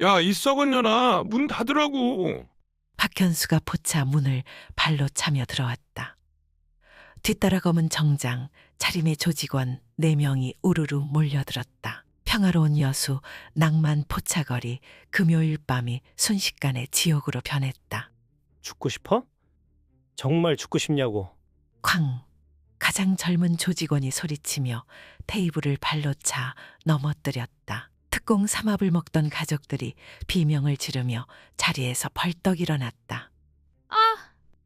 야, 이 썩은 년아, 문 닫으라고. 박현수가 포차 문을 발로 차며 들어왔다. 뒤따라 검은 정장, 차림의 조직원 4명이 우르르 몰려들었다. 평화로운 여수, 낭만 포차거리, 금요일 밤이 순식간에 지옥으로 변했다. 죽고 싶어? 정말 죽고 싶냐고. 쾅! 가장 젊은 조직원이 소리치며 테이블을 발로 차 넘어뜨렸다. 특공 삼합을 먹던 가족들이 비명을 지르며 자리에서 벌떡 일어났다. 아,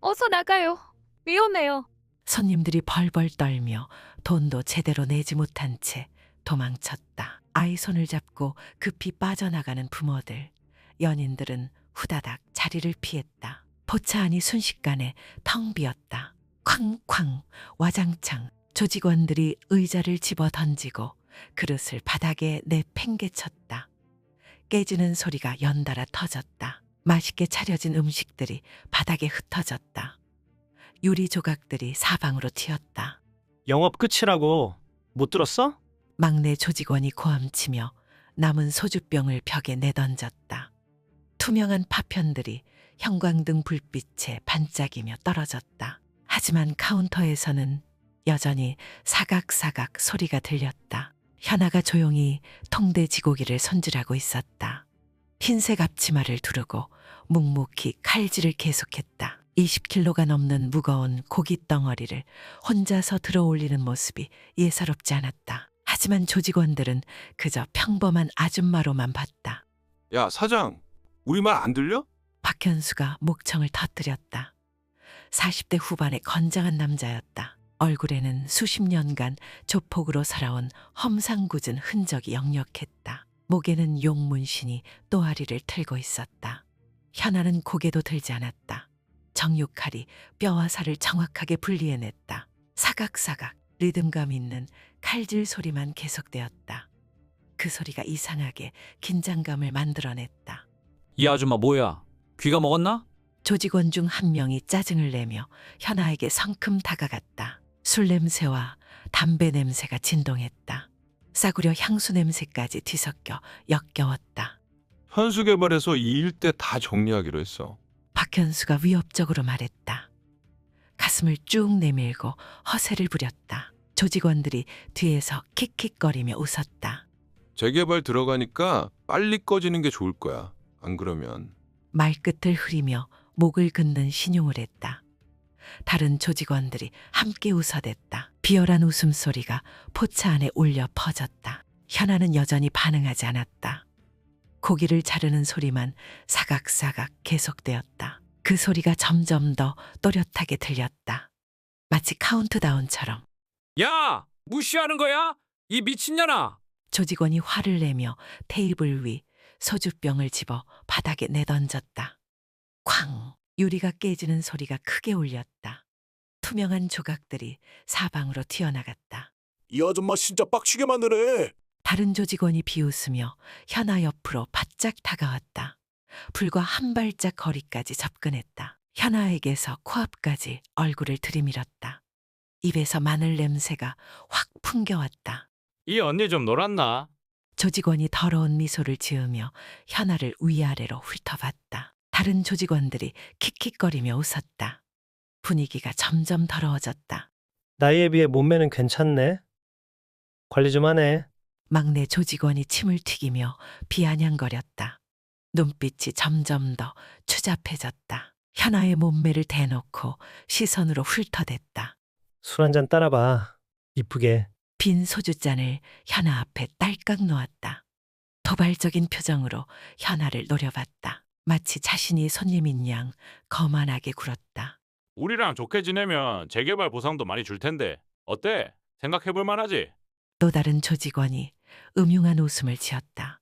어서 나가요. 위험해요. 손님들이 벌벌 떨며 돈도 제대로 내지 못한 채 도망쳤다. 아이 손을 잡고 급히 빠져나가는 부모들, 연인들은 후다닥 자리를 피했다. 포차 안이 순식간에 텅 비었다. 쾅쾅 와장창 조직원들이 의자를 집어 던지고 그릇을 바닥에 내팽개쳤다. 깨지는 소리가 연달아 터졌다. 맛있게 차려진 음식들이 바닥에 흩어졌다. 유리 조각들이 사방으로 튀었다. 영업 끝이라고. 못 들었어? 막내 조직원이 고함치며 남은 소주병을 벽에 내던졌다. 투명한 파편들이 형광등 불빛에 반짝이며 떨어졌다. 하지만 카운터에서는 여전히 사각사각 소리가 들렸다. 현아가 조용히 통대지고기를 손질하고 있었다. 흰색 앞치마를 두르고 묵묵히 칼질을 계속했다. 20kg가 넘는 무거운 고기 덩어리를 혼자서 들어올리는 모습이 예사롭지 않았다. 하지만 조직원들은 그저 평범한 아줌마로만 봤다. 야, 사장, 우리 말 안 들려? 박현수가 목청을 터뜨렸다. 40대 후반의 건장한 남자였다. 얼굴에는 수십 년간 조폭으로 살아온 험상궂은 흔적이 역력했다. 목에는 용문신이 또아리를 틀고 있었다. 현아는 고개도 들지 않았다. 정육칼이 뼈와 살을 정확하게 분리해냈다. 사각사각 리듬감 있는 칼질 소리만 계속되었다. 그 소리가 이상하게 긴장감을 만들어냈다. 이 아줌마 뭐야? 귀가 먹었나? 조직원 중 한 명이 짜증을 내며 현아에게 성큼 다가갔다. 술 냄새와 담배 냄새가 진동했다. 싸구려 향수 냄새까지 뒤섞여 역겨웠다. 현수개발에서 이 일대 다 정리하기로 했어. 박현수가 위협적으로 말했다. 가슴을 쭉 내밀고 허세를 부렸다. 조직원들이 뒤에서 킥킥거리며 웃었다. 재개발 들어가니까 빨리 꺼지는 게 좋을 거야. 안 그러면. 말끝을 흐리며 목을 긋는 신용을 했다. 다른 조직원들이 함께 웃어댔다. 비열한 웃음소리가 포차 안에 울려 퍼졌다. 현아는 여전히 반응하지 않았다. 고기를 자르는 소리만 사각사각 계속되었다. 그 소리가 점점 더 또렷하게 들렸다. 마치 카운트다운처럼. 야! 무시하는 거야? 이 미친년아! 조직원이 화를 내며 테이블 위 소주병을 집어 바닥에 내던졌다. 쾅! 유리가 깨지는 소리가 크게 울렸다. 투명한 조각들이 사방으로 튀어나갔다. 이 아줌마 진짜 빡치게 만드네. 다른 조직원이 비웃으며 현아 옆으로 바짝 다가왔다. 불과 한 발짝 거리까지 접근했다. 현아에게서 코앞까지 얼굴을 들이밀었다. 입에서 마늘 냄새가 확 풍겨왔다. 이 언니 좀 놀았나? 조직원이 더러운 미소를 지으며 현아를 위아래로 훑어봤다. 다른 조직원들이 킥킥거리며 웃었다. 분위기가 점점 더러워졌다. 나이에 비해 몸매는 괜찮네. 관리 좀 하네. 막내 조직원이 침을 튀기며 비아냥거렸다. 눈빛이 점점 더 추잡해졌다. 현아의 몸매를 대놓고 시선으로 훑어댔다. 술 한 잔 따라봐. 이쁘게. 빈 소주잔을 현아 앞에 딸깍 놓았다. 도발적인 표정으로 현아를 노려봤다. 마치 자신이 손님인 양 거만하게 굴었다. 우리랑 좋게 지내면 재개발 보상도 많이 줄 텐데 어때? 생각해볼 만하지? 또 다른 조직원이 음흉한 웃음을 지었다.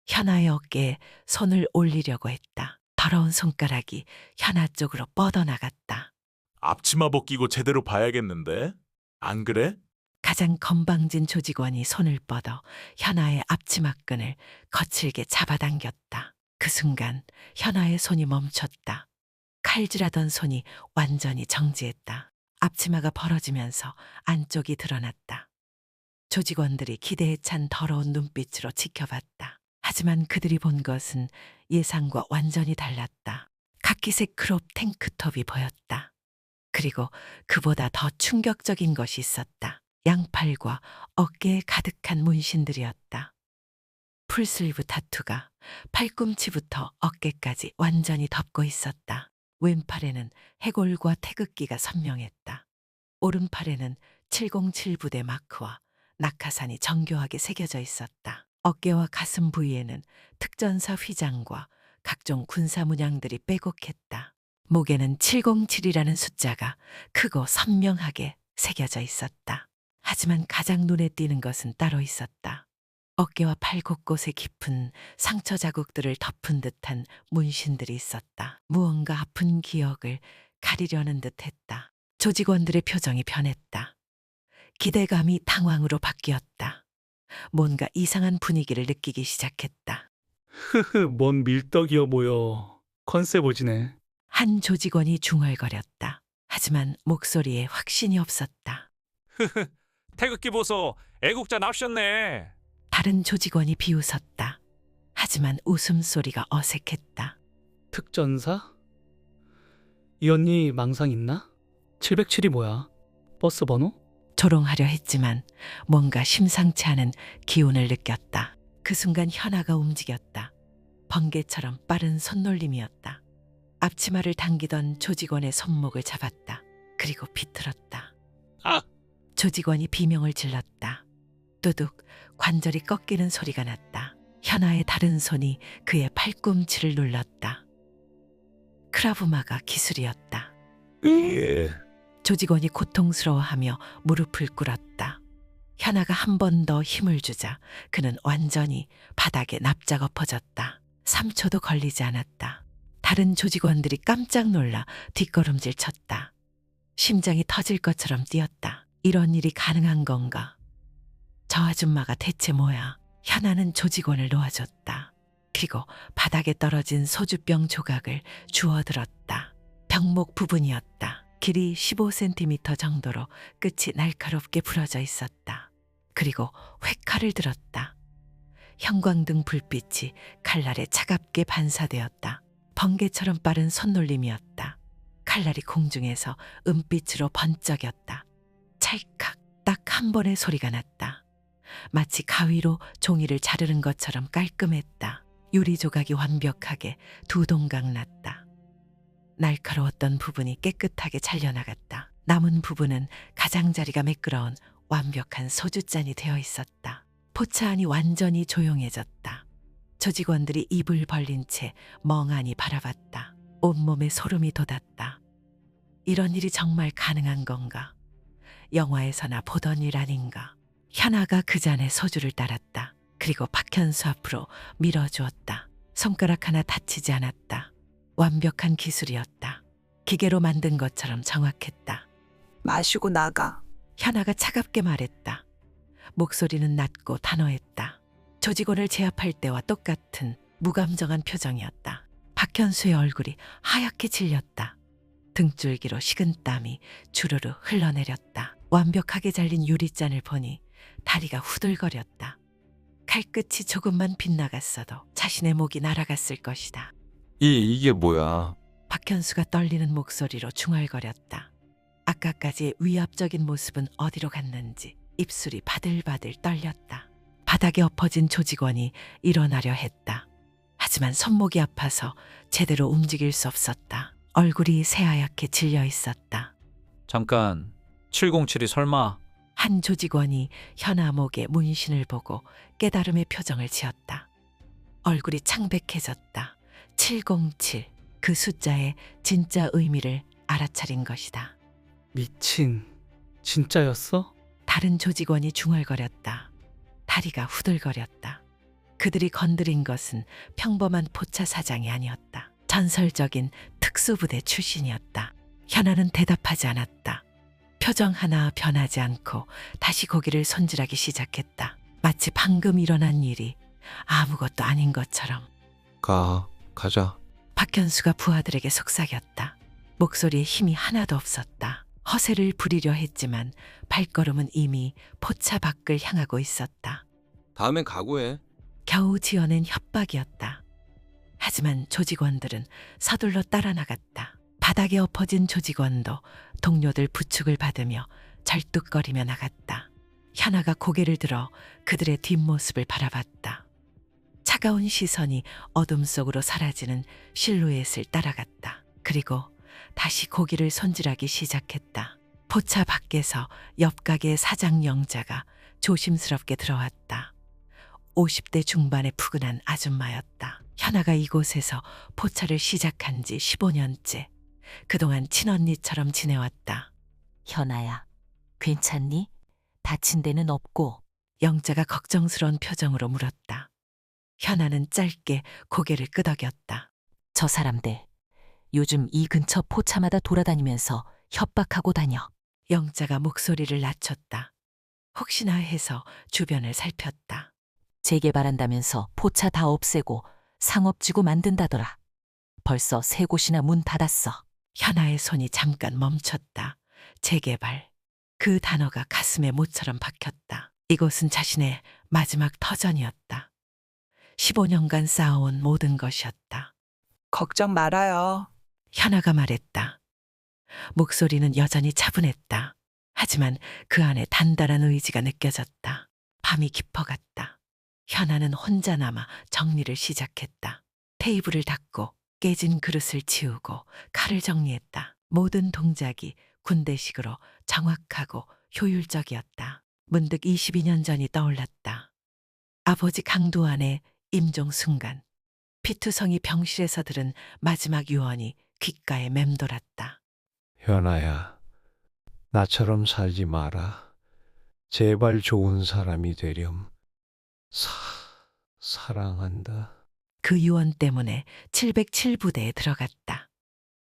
현아의 어깨에 손을 올리려고 했다. 더러운 손가락이 현아 쪽으로 뻗어나갔다. 앞치마 벗기고 제대로 봐야겠는데? 안 그래? 가장 건방진 조직원이 손을 뻗어 현아의 앞치마끈을 거칠게 잡아당겼다. 그 순간 현아의 손이 멈췄다. 칼질하던 손이 완전히 정지했다. 앞치마가 벌어지면서 안쪽이 드러났다. 조직원들이 기대에 찬 더러운 눈빛으로 지켜봤다. 하지만 그들이 본 것은 예상과 완전히 달랐다. 카키색 크롭 탱크톱이 보였다. 그리고 그보다 더 충격적인 것이 있었다. 양팔과 어깨에 가득한 문신들이었다. 풀슬리브 타투가 팔꿈치부터 어깨까지 완전히 덮고 있었다. 왼팔에는 해골과 태극기가 선명했다. 오른팔에는 707 부대 마크와 낙하산이 정교하게 새겨져 있었다. 어깨와 가슴 부위에는 특전사 휘장과 각종 군사 문양들이 빼곡했다. 목에는 707이라는 숫자가 크고 선명하게 새겨져 있었다. 하지만 가장 눈에 띄는 것은 따로 있었다. 어깨와 팔 곳곳에 깊은 상처 자국들을 덮은 듯한 문신들이 있었다. 무언가 아픈 기억을 가리려는 듯 했다. 조직원들의 표정이 변했다. 기대감이 당황으로 바뀌었다. 뭔가 이상한 분위기를 느끼기 시작했다. 뭔 밀떡이여 보여. 컨셉 오지네. 한 조직원이 중얼거렸다. 하지만 목소리에 확신이 없었다. 태극기 보소. 애국자 납셨네. 다른 조직원이 비웃었다. 하지만 웃음소리가 어색했다. 특전사? 이 언니 망상 있나? 707이 뭐야? 버스 번호? 조롱하려 했지만 뭔가 심상치 않은 기운을 느꼈다. 그 순간 현아가 움직였다. 번개처럼 빠른 손놀림이었다. 앞치마를 당기던 조직원의 손목을 잡았다. 그리고 비틀었다. 아! 조직원이 비명을 질렀다. 뚜둑 관절이 꺾이는 소리가 났다. 현아의 다른 손이 그의 팔꿈치를 눌렀다. 크라브마가 기술이었다. 조직원이 고통스러워하며 무릎을 꿇었다. 현아가 한 번 더 힘을 주자 그는 완전히 바닥에 납작 엎어졌다. 3초도 걸리지 않았다. 다른 조직원들이 깜짝 놀라 뒷걸음질 쳤다. 심장이 터질 것처럼 뛰었다. 이런 일이 가능한 건가? 저 아줌마가 대체 뭐야? 현아는 조직원을 놓아줬다. 그리고 바닥에 떨어진 소주병 조각을 주워들었다. 병목 부분이었다. 길이 15cm 정도로 끝이 날카롭게 부러져 있었다. 그리고 회칼을 들었다. 형광등 불빛이 칼날에 차갑게 반사되었다. 번개처럼 빠른 손놀림이었다. 칼날이 공중에서 은빛으로 번쩍였다. 찰칵 딱 한 번의 소리가 났다. 마치 가위로 종이를 자르는 것처럼 깔끔했다. 유리 조각이 완벽하게 두 동강 났다. 날카로웠던 부분이 깨끗하게 잘려나갔다. 남은 부분은 가장자리가 매끄러운 완벽한 소주잔이 되어 있었다. 포차 안이 완전히 조용해졌다. 조직원들이 입을 벌린 채 멍하니 바라봤다. 온몸에 소름이 돋았다. 이런 일이 정말 가능한 건가? 영화에서나 보던 일 아닌가? 현아가 그 잔에 소주를 따랐다. 그리고 박현수 앞으로 밀어주었다. 손가락 하나 다치지 않았다. 완벽한 기술이었다. 기계로 만든 것처럼 정확했다. 마시고 나가. 현아가 차갑게 말했다. 목소리는 낮고 단호했다. 조직원을 제압할 때와 똑같은 무감정한 표정이었다. 박현수의 얼굴이 하얗게 질렸다. 등줄기로 식은땀이 주르르 흘러내렸다. 완벽하게 잘린 유리잔을 보니 다리가 후들거렸다. 칼끝이 조금만 빗나갔어도 자신의 목이 날아갔을 것이다. 이게 뭐야? 박현수가 떨리는 목소리로 중얼거렸다. 아까까지의 위압적인 모습은 어디로 갔는지 입술이 바들바들 떨렸다. 바닥에 엎어진 조직원이 일어나려 했다. 하지만 손목이 아파서 제대로 움직일 수 없었다. 얼굴이 새하얗게 질려 있었다. 잠깐, 707이 설마... 한 조직원이 현아 목의 문신을 보고 깨달음의 표정을 지었다. 얼굴이 창백해졌다. 707, 그 숫자의 진짜 의미를 알아차린 것이다. 미친. 진짜였어? 다른 조직원이 중얼거렸다. 다리가 후들거렸다. 그들이 건드린 것은 평범한 포차 사장이 아니었다. 전설적인 특수부대 출신이었다. 현아는 대답하지 않았다. 표정 하나 변하지 않고 다시 고개를 손질하기 시작했다. 마치 방금 일어난 일이 아무것도 아닌 것처럼. 가자. 박현수가 부하들에게 속삭였다. 목소리에 힘이 하나도 없었다. 허세를 부리려 했지만 발걸음은 이미 포차 밖을 향하고 있었다. 다음엔 각오해. 겨우 지어낸 협박이었다. 하지만 조직원들은 서둘러 따라 나갔다. 바닥에 엎어진 조직원도 동료들 부축을 받으며 절뚝거리며 나갔다. 현아가 고개를 들어 그들의 뒷모습을 바라봤다. 차가운 시선이 어둠 속으로 사라지는 실루엣을 따라갔다. 그리고 다시 고기를 손질하기 시작했다. 포차 밖에서 옆 가게 사장 영자가 조심스럽게 들어왔다. 50대 중반의 푸근한 아줌마였다. 현아가 이곳에서 포차를 시작한 지 15년째. 그동안 친언니처럼 지내왔다. 현아야, 괜찮니? 다친 데는 없고. 영자가 걱정스러운 표정으로 물었다. 현아는 짧게 고개를 끄덕였다. 저 사람들 요즘 이 근처 포차마다 돌아다니면서 협박하고 다녀. 영자가 목소리를 낮췄다. 혹시나 해서 주변을 살폈다. 재개발한다면서 포차 다 없애고 상업지구 만든다더라. 벌써 3곳이나 문 닫았어. 현아의 손이 잠깐 멈췄다. 재개발. 그 단어가 가슴에 못처럼 박혔다. 이곳은 자신의 마지막 터전이었다. 15년간 쌓아온 모든 것이었다. 걱정 말아요. 현아가 말했다. 목소리는 여전히 차분했다. 하지만 그 안에 단단한 의지가 느껴졌다. 밤이 깊어갔다. 현아는 혼자 남아 정리를 시작했다. 테이블을 닦고 깨진 그릇을 치우고 칼을 정리했다. 모든 동작이 군대식으로 정확하고 효율적이었다. 문득 22년 전이 떠올랐다. 아버지 강도안의 임종 순간 피투성이 병실에서 들은 마지막 유언이 귓가에 맴돌았다. 현아야, 나처럼 살지 마라. 제발 좋은 사람이 되렴. 사랑한다. 그 유언 때문에 707부대에 들어갔다.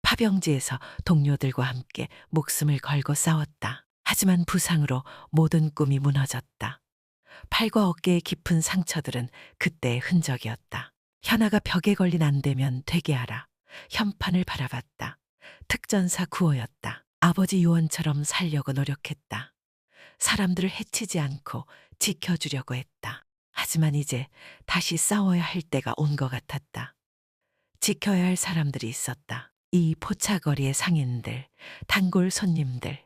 파병지에서 동료들과 함께 목숨을 걸고 싸웠다. 하지만 부상으로 모든 꿈이 무너졌다. 팔과 어깨에 깊은 상처들은 그때의 흔적이었다. 현아가 벽에 걸린 안되면 되게 하라. 현판을 바라봤다. 특전사 구호였다. 아버지 유언처럼 살려고 노력했다. 사람들을 해치지 않고 지켜주려고 했다. 하지만 이제 다시 싸워야 할 때가 온 것 같았다. 지켜야 할 사람들이 있었다. 이 포차거리의 상인들, 단골 손님들,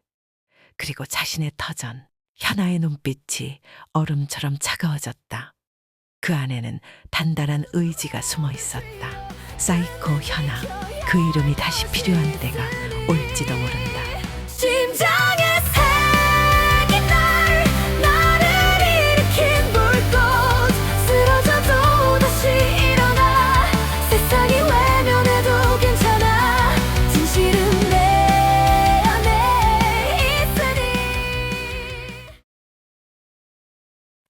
그리고 자신의 터전. 현아의 눈빛이 얼음처럼 차가워졌다. 그 안에는 단단한 의지가 숨어 있었다. 사이코 현아, 그 이름이 다시 필요한 때가 올지도 모른다. 심장에 새긴 나를 일으킨 불꽃. 쓰러져도 다시 일어나. 세상이 외면해도 괜찮아. 진실은 내 안에 있으니.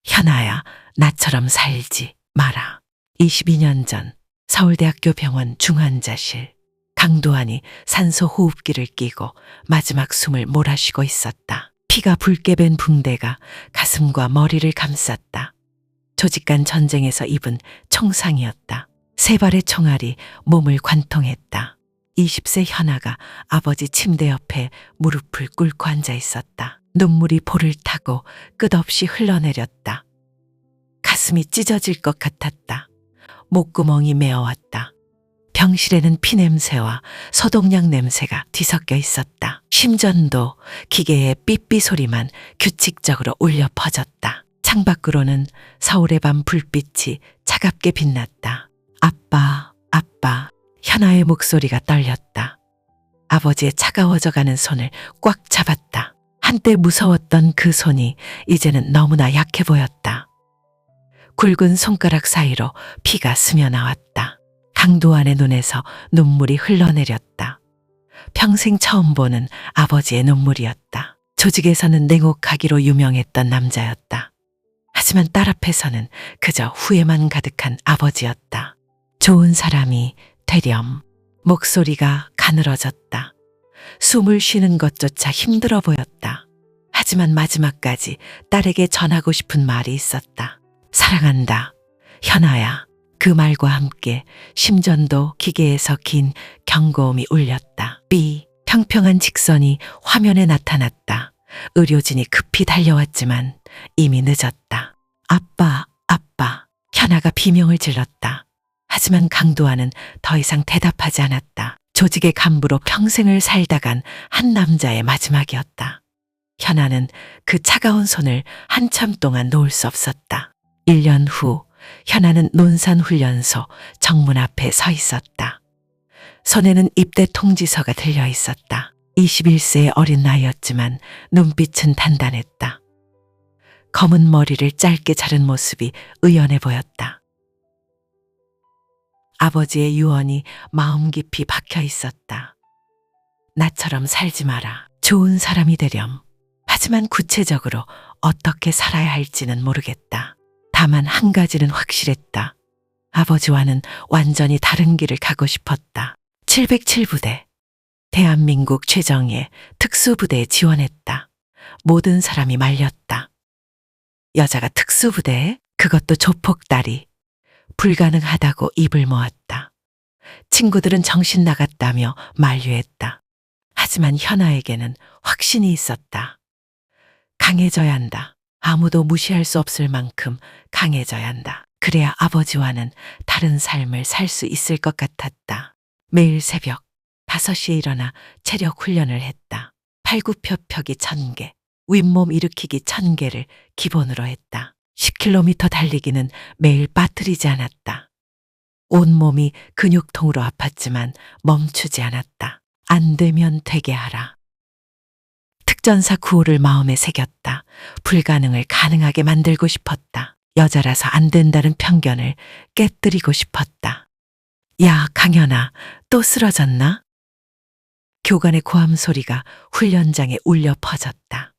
현아야, 나처럼 살지 마라. 22년 전 서울대학교 병원 중환자실. 강도안이 산소 호흡기를 끼고 마지막 숨을 몰아쉬고 있었다. 피가 붉게 밴 붕대가 가슴과 머리를 감쌌다. 조직 간 전쟁에서 입은 총상이었다. 3발의 총알이 몸을 관통했다. 20세 현아가 아버지 침대 옆에 무릎을 꿇고 앉아 있었다. 눈물이 볼을 타고 끝없이 흘러내렸다. 가슴이 찢어질 것 같았다. 목구멍이 메어왔다. 병실에는 피냄새와 소독약 냄새가 뒤섞여 있었다. 심전도 기계의 삐삐 소리만 규칙적으로 울려 퍼졌다. 창밖으로는 서울의 밤 불빛이 차갑게 빛났다. 아빠, 아빠. 현아의 목소리가 떨렸다. 아버지의 차가워져가는 손을 꽉 잡았다. 한때 무서웠던 그 손이 이제는 너무나 약해 보였다. 굵은 손가락 사이로 피가 스며나왔다. 강도안의 눈에서 눈물이 흘러내렸다. 평생 처음 보는 아버지의 눈물이었다. 조직에서는 냉혹하기로 유명했던 남자였다. 하지만 딸 앞에서는 그저 후회만 가득한 아버지였다. 좋은 사람이 되렴. 목소리가 가늘어졌다. 숨을 쉬는 것조차 힘들어 보였다. 하지만 마지막까지 딸에게 전하고 싶은 말이 있었다. 사랑한다, 현아야. 그 말과 함께 심전도 기계에서 긴 경고음이 울렸다. 삐. 평평한 직선이 화면에 나타났다. 의료진이 급히 달려왔지만 이미 늦었다. 아빠, 아빠. 현아가 비명을 질렀다. 하지만 강도환은 더 이상 대답하지 않았다. 조직의 간부로 평생을 살다간 한 남자의 마지막이었다. 현아는 그 차가운 손을 한참 동안 놓을 수 없었다. 1년 후 현아는 논산훈련소 정문 앞에 서 있었다. 손에는 입대 통지서가 들려 있었다. 21세의 어린 나이였지만 눈빛은 단단했다. 검은 머리를 짧게 자른 모습이 의연해 보였다. 아버지의 유언이 마음 깊이 박혀 있었다. 나처럼 살지 마라. 좋은 사람이 되렴. 하지만 구체적으로 어떻게 살아야 할지는 모르겠다. 다만 한 가지는 확실했다. 아버지와는 완전히 다른 길을 가고 싶었다. 707부대. 대한민국 최정예 특수부대에 지원했다. 모든 사람이 말렸다. 여자가 특수부대에? 그것도 조폭다리. 불가능하다고 입을 모았다. 친구들은 정신 나갔다며 만류했다. 하지만 현아에게는 확신이 있었다. 강해져야 한다. 아무도 무시할 수 없을 만큼 강해져야 한다. 그래야 아버지와는 다른 삶을 살 수 있을 것 같았다. 매일 새벽 5시에 일어나 체력 훈련을 했다. 팔굽혀펴기 1000개, 윗몸 일으키기 1000개를 기본으로 했다. 10km 달리기는 매일 빠뜨리지 않았다. 온몸이 근육통으로 아팠지만 멈추지 않았다. 안 되면 되게 하라. 특전사 구호를 마음에 새겼다. 불가능을 가능하게 만들고 싶었다. 여자라서 안 된다는 편견을 깨뜨리고 싶었다. 야, 강현아, 또 쓰러졌나? 교관의 고함 소리가 훈련장에 울려 퍼졌다.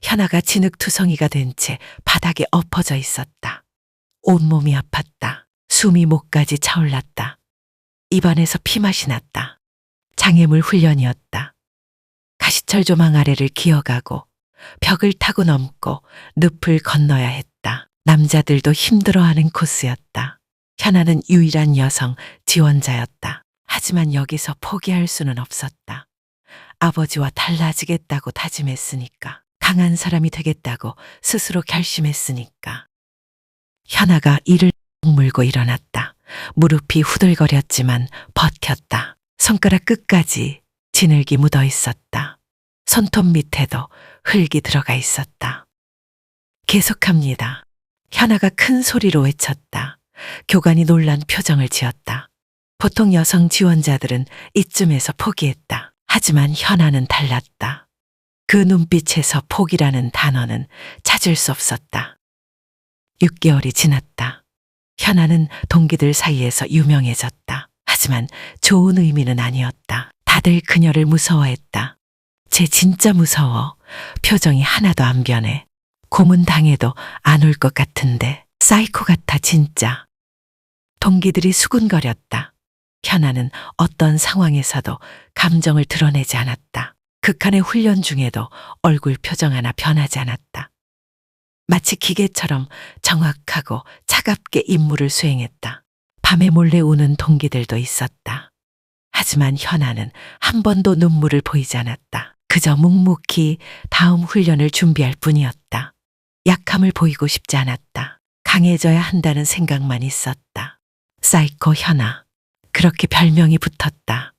현아가 진흙투성이가 된 채 바닥에 엎어져 있었다. 온몸이 아팠다. 숨이 목까지 차올랐다. 입안에서 피맛이 났다. 장애물 훈련이었다. 가시철 조망 아래를 기어가고 벽을 타고 넘고 늪을 건너야 했다. 남자들도 힘들어하는 코스였다. 현아는 유일한 여성 지원자였다. 하지만 여기서 포기할 수는 없었다. 아버지와 달라지겠다고 다짐했으니까. 강한 사람이 되겠다고 스스로 결심했으니까. 현아가 이를 물고 일어났다. 무릎이 후들거렸지만 버텼다. 손가락 끝까지 진흙이 묻어 있었다. 손톱 밑에도 흙이 들어가 있었다. 계속합니다. 현아가 큰 소리로 외쳤다. 교관이 놀란 표정을 지었다. 보통 여성 지원자들은 이쯤에서 포기했다. 하지만 현아는 달랐다. 그 눈빛에서 포기라는 단어는 찾을 수 없었다. 6개월이 지났다. 현아는 동기들 사이에서 유명해졌다. 하지만 좋은 의미는 아니었다. 다들 그녀를 무서워했다. 쟤 진짜 무서워. 표정이 하나도 안 변해. 고문당해도 안 올 것 같은데. 사이코 같아 진짜. 동기들이 수군거렸다. 현아는 어떤 상황에서도 감정을 드러내지 않았다. 극한의 훈련 중에도 얼굴 표정 하나 변하지 않았다. 마치 기계처럼 정확하고 차갑게 임무를 수행했다. 밤에 몰래 우는 동기들도 있었다. 하지만 현아는 한 번도 눈물을 보이지 않았다. 그저 묵묵히 다음 훈련을 준비할 뿐이었다. 약함을 보이고 싶지 않았다. 강해져야 한다는 생각만 있었다. 사이코 현아. 그렇게 별명이 붙었다.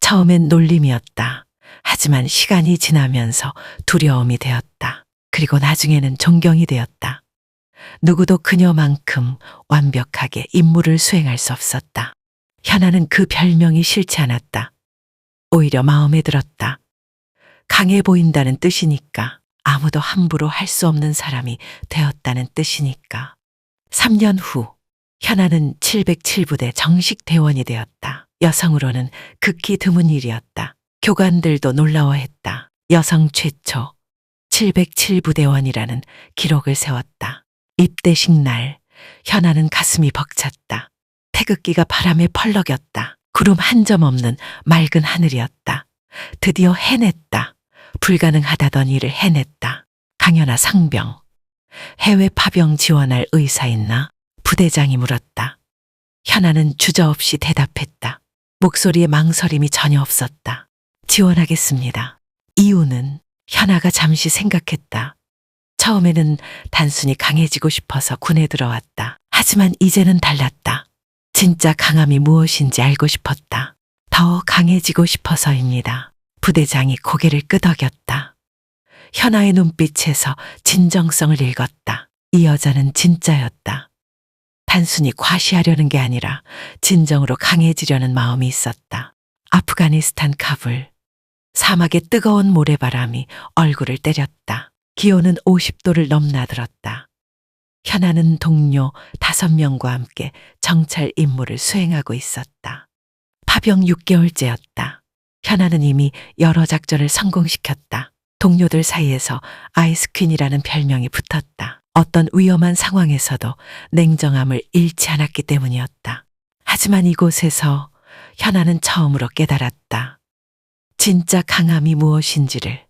처음엔 놀림이었다. 하지만 시간이 지나면서 두려움이 되었다. 그리고 나중에는 존경이 되었다. 누구도 그녀만큼 완벽하게 임무를 수행할 수 없었다. 현아는 그 별명이 싫지 않았다. 오히려 마음에 들었다. 강해 보인다는 뜻이니까. 아무도 함부로 할 수 없는 사람이 되었다는 뜻이니까. 3년 후 현아는 707부대 정식 대원이 되었다. 여성으로는 극히 드문 일이었다. 교관들도 놀라워했다. 여성 최초 707부대원이라는 기록을 세웠다. 입대식 날 현아는 가슴이 벅찼다. 태극기가 바람에 펄럭였다. 구름 한 점 없는 맑은 하늘이었다. 드디어 해냈다. 불가능하다던 일을 해냈다. 강현아 상병. 해외 파병 지원할 의사 있나? 부대장이 물었다. 현아는 주저없이 대답했다. 목소리에 망설임이 전혀 없었다. 지원하겠습니다. 이유는? 현아가 잠시 생각했다. 처음에는 단순히 강해지고 싶어서 군에 들어왔다. 하지만 이제는 달랐다. 진짜 강함이 무엇인지 알고 싶었다. 더 강해지고 싶어서입니다. 부대장이 고개를 끄덕였다. 현아의 눈빛에서 진정성을 읽었다. 이 여자는 진짜였다. 단순히 과시하려는 게 아니라 진정으로 강해지려는 마음이 있었다. 아프가니스탄 카불. 사막의 뜨거운 모래바람이 얼굴을 때렸다. 기온은 50도를 넘나들었다. 현아는 동료 5명과 함께 정찰 임무를 수행하고 있었다. 파병 6개월째였다. 현아는 이미 여러 작전을 성공시켰다. 동료들 사이에서 아이스퀸이라는 별명이 붙었다. 어떤 위험한 상황에서도 냉정함을 잃지 않았기 때문이었다. 하지만 이곳에서 현아는 처음으로 깨달았다. 진짜 강함이 무엇인지를.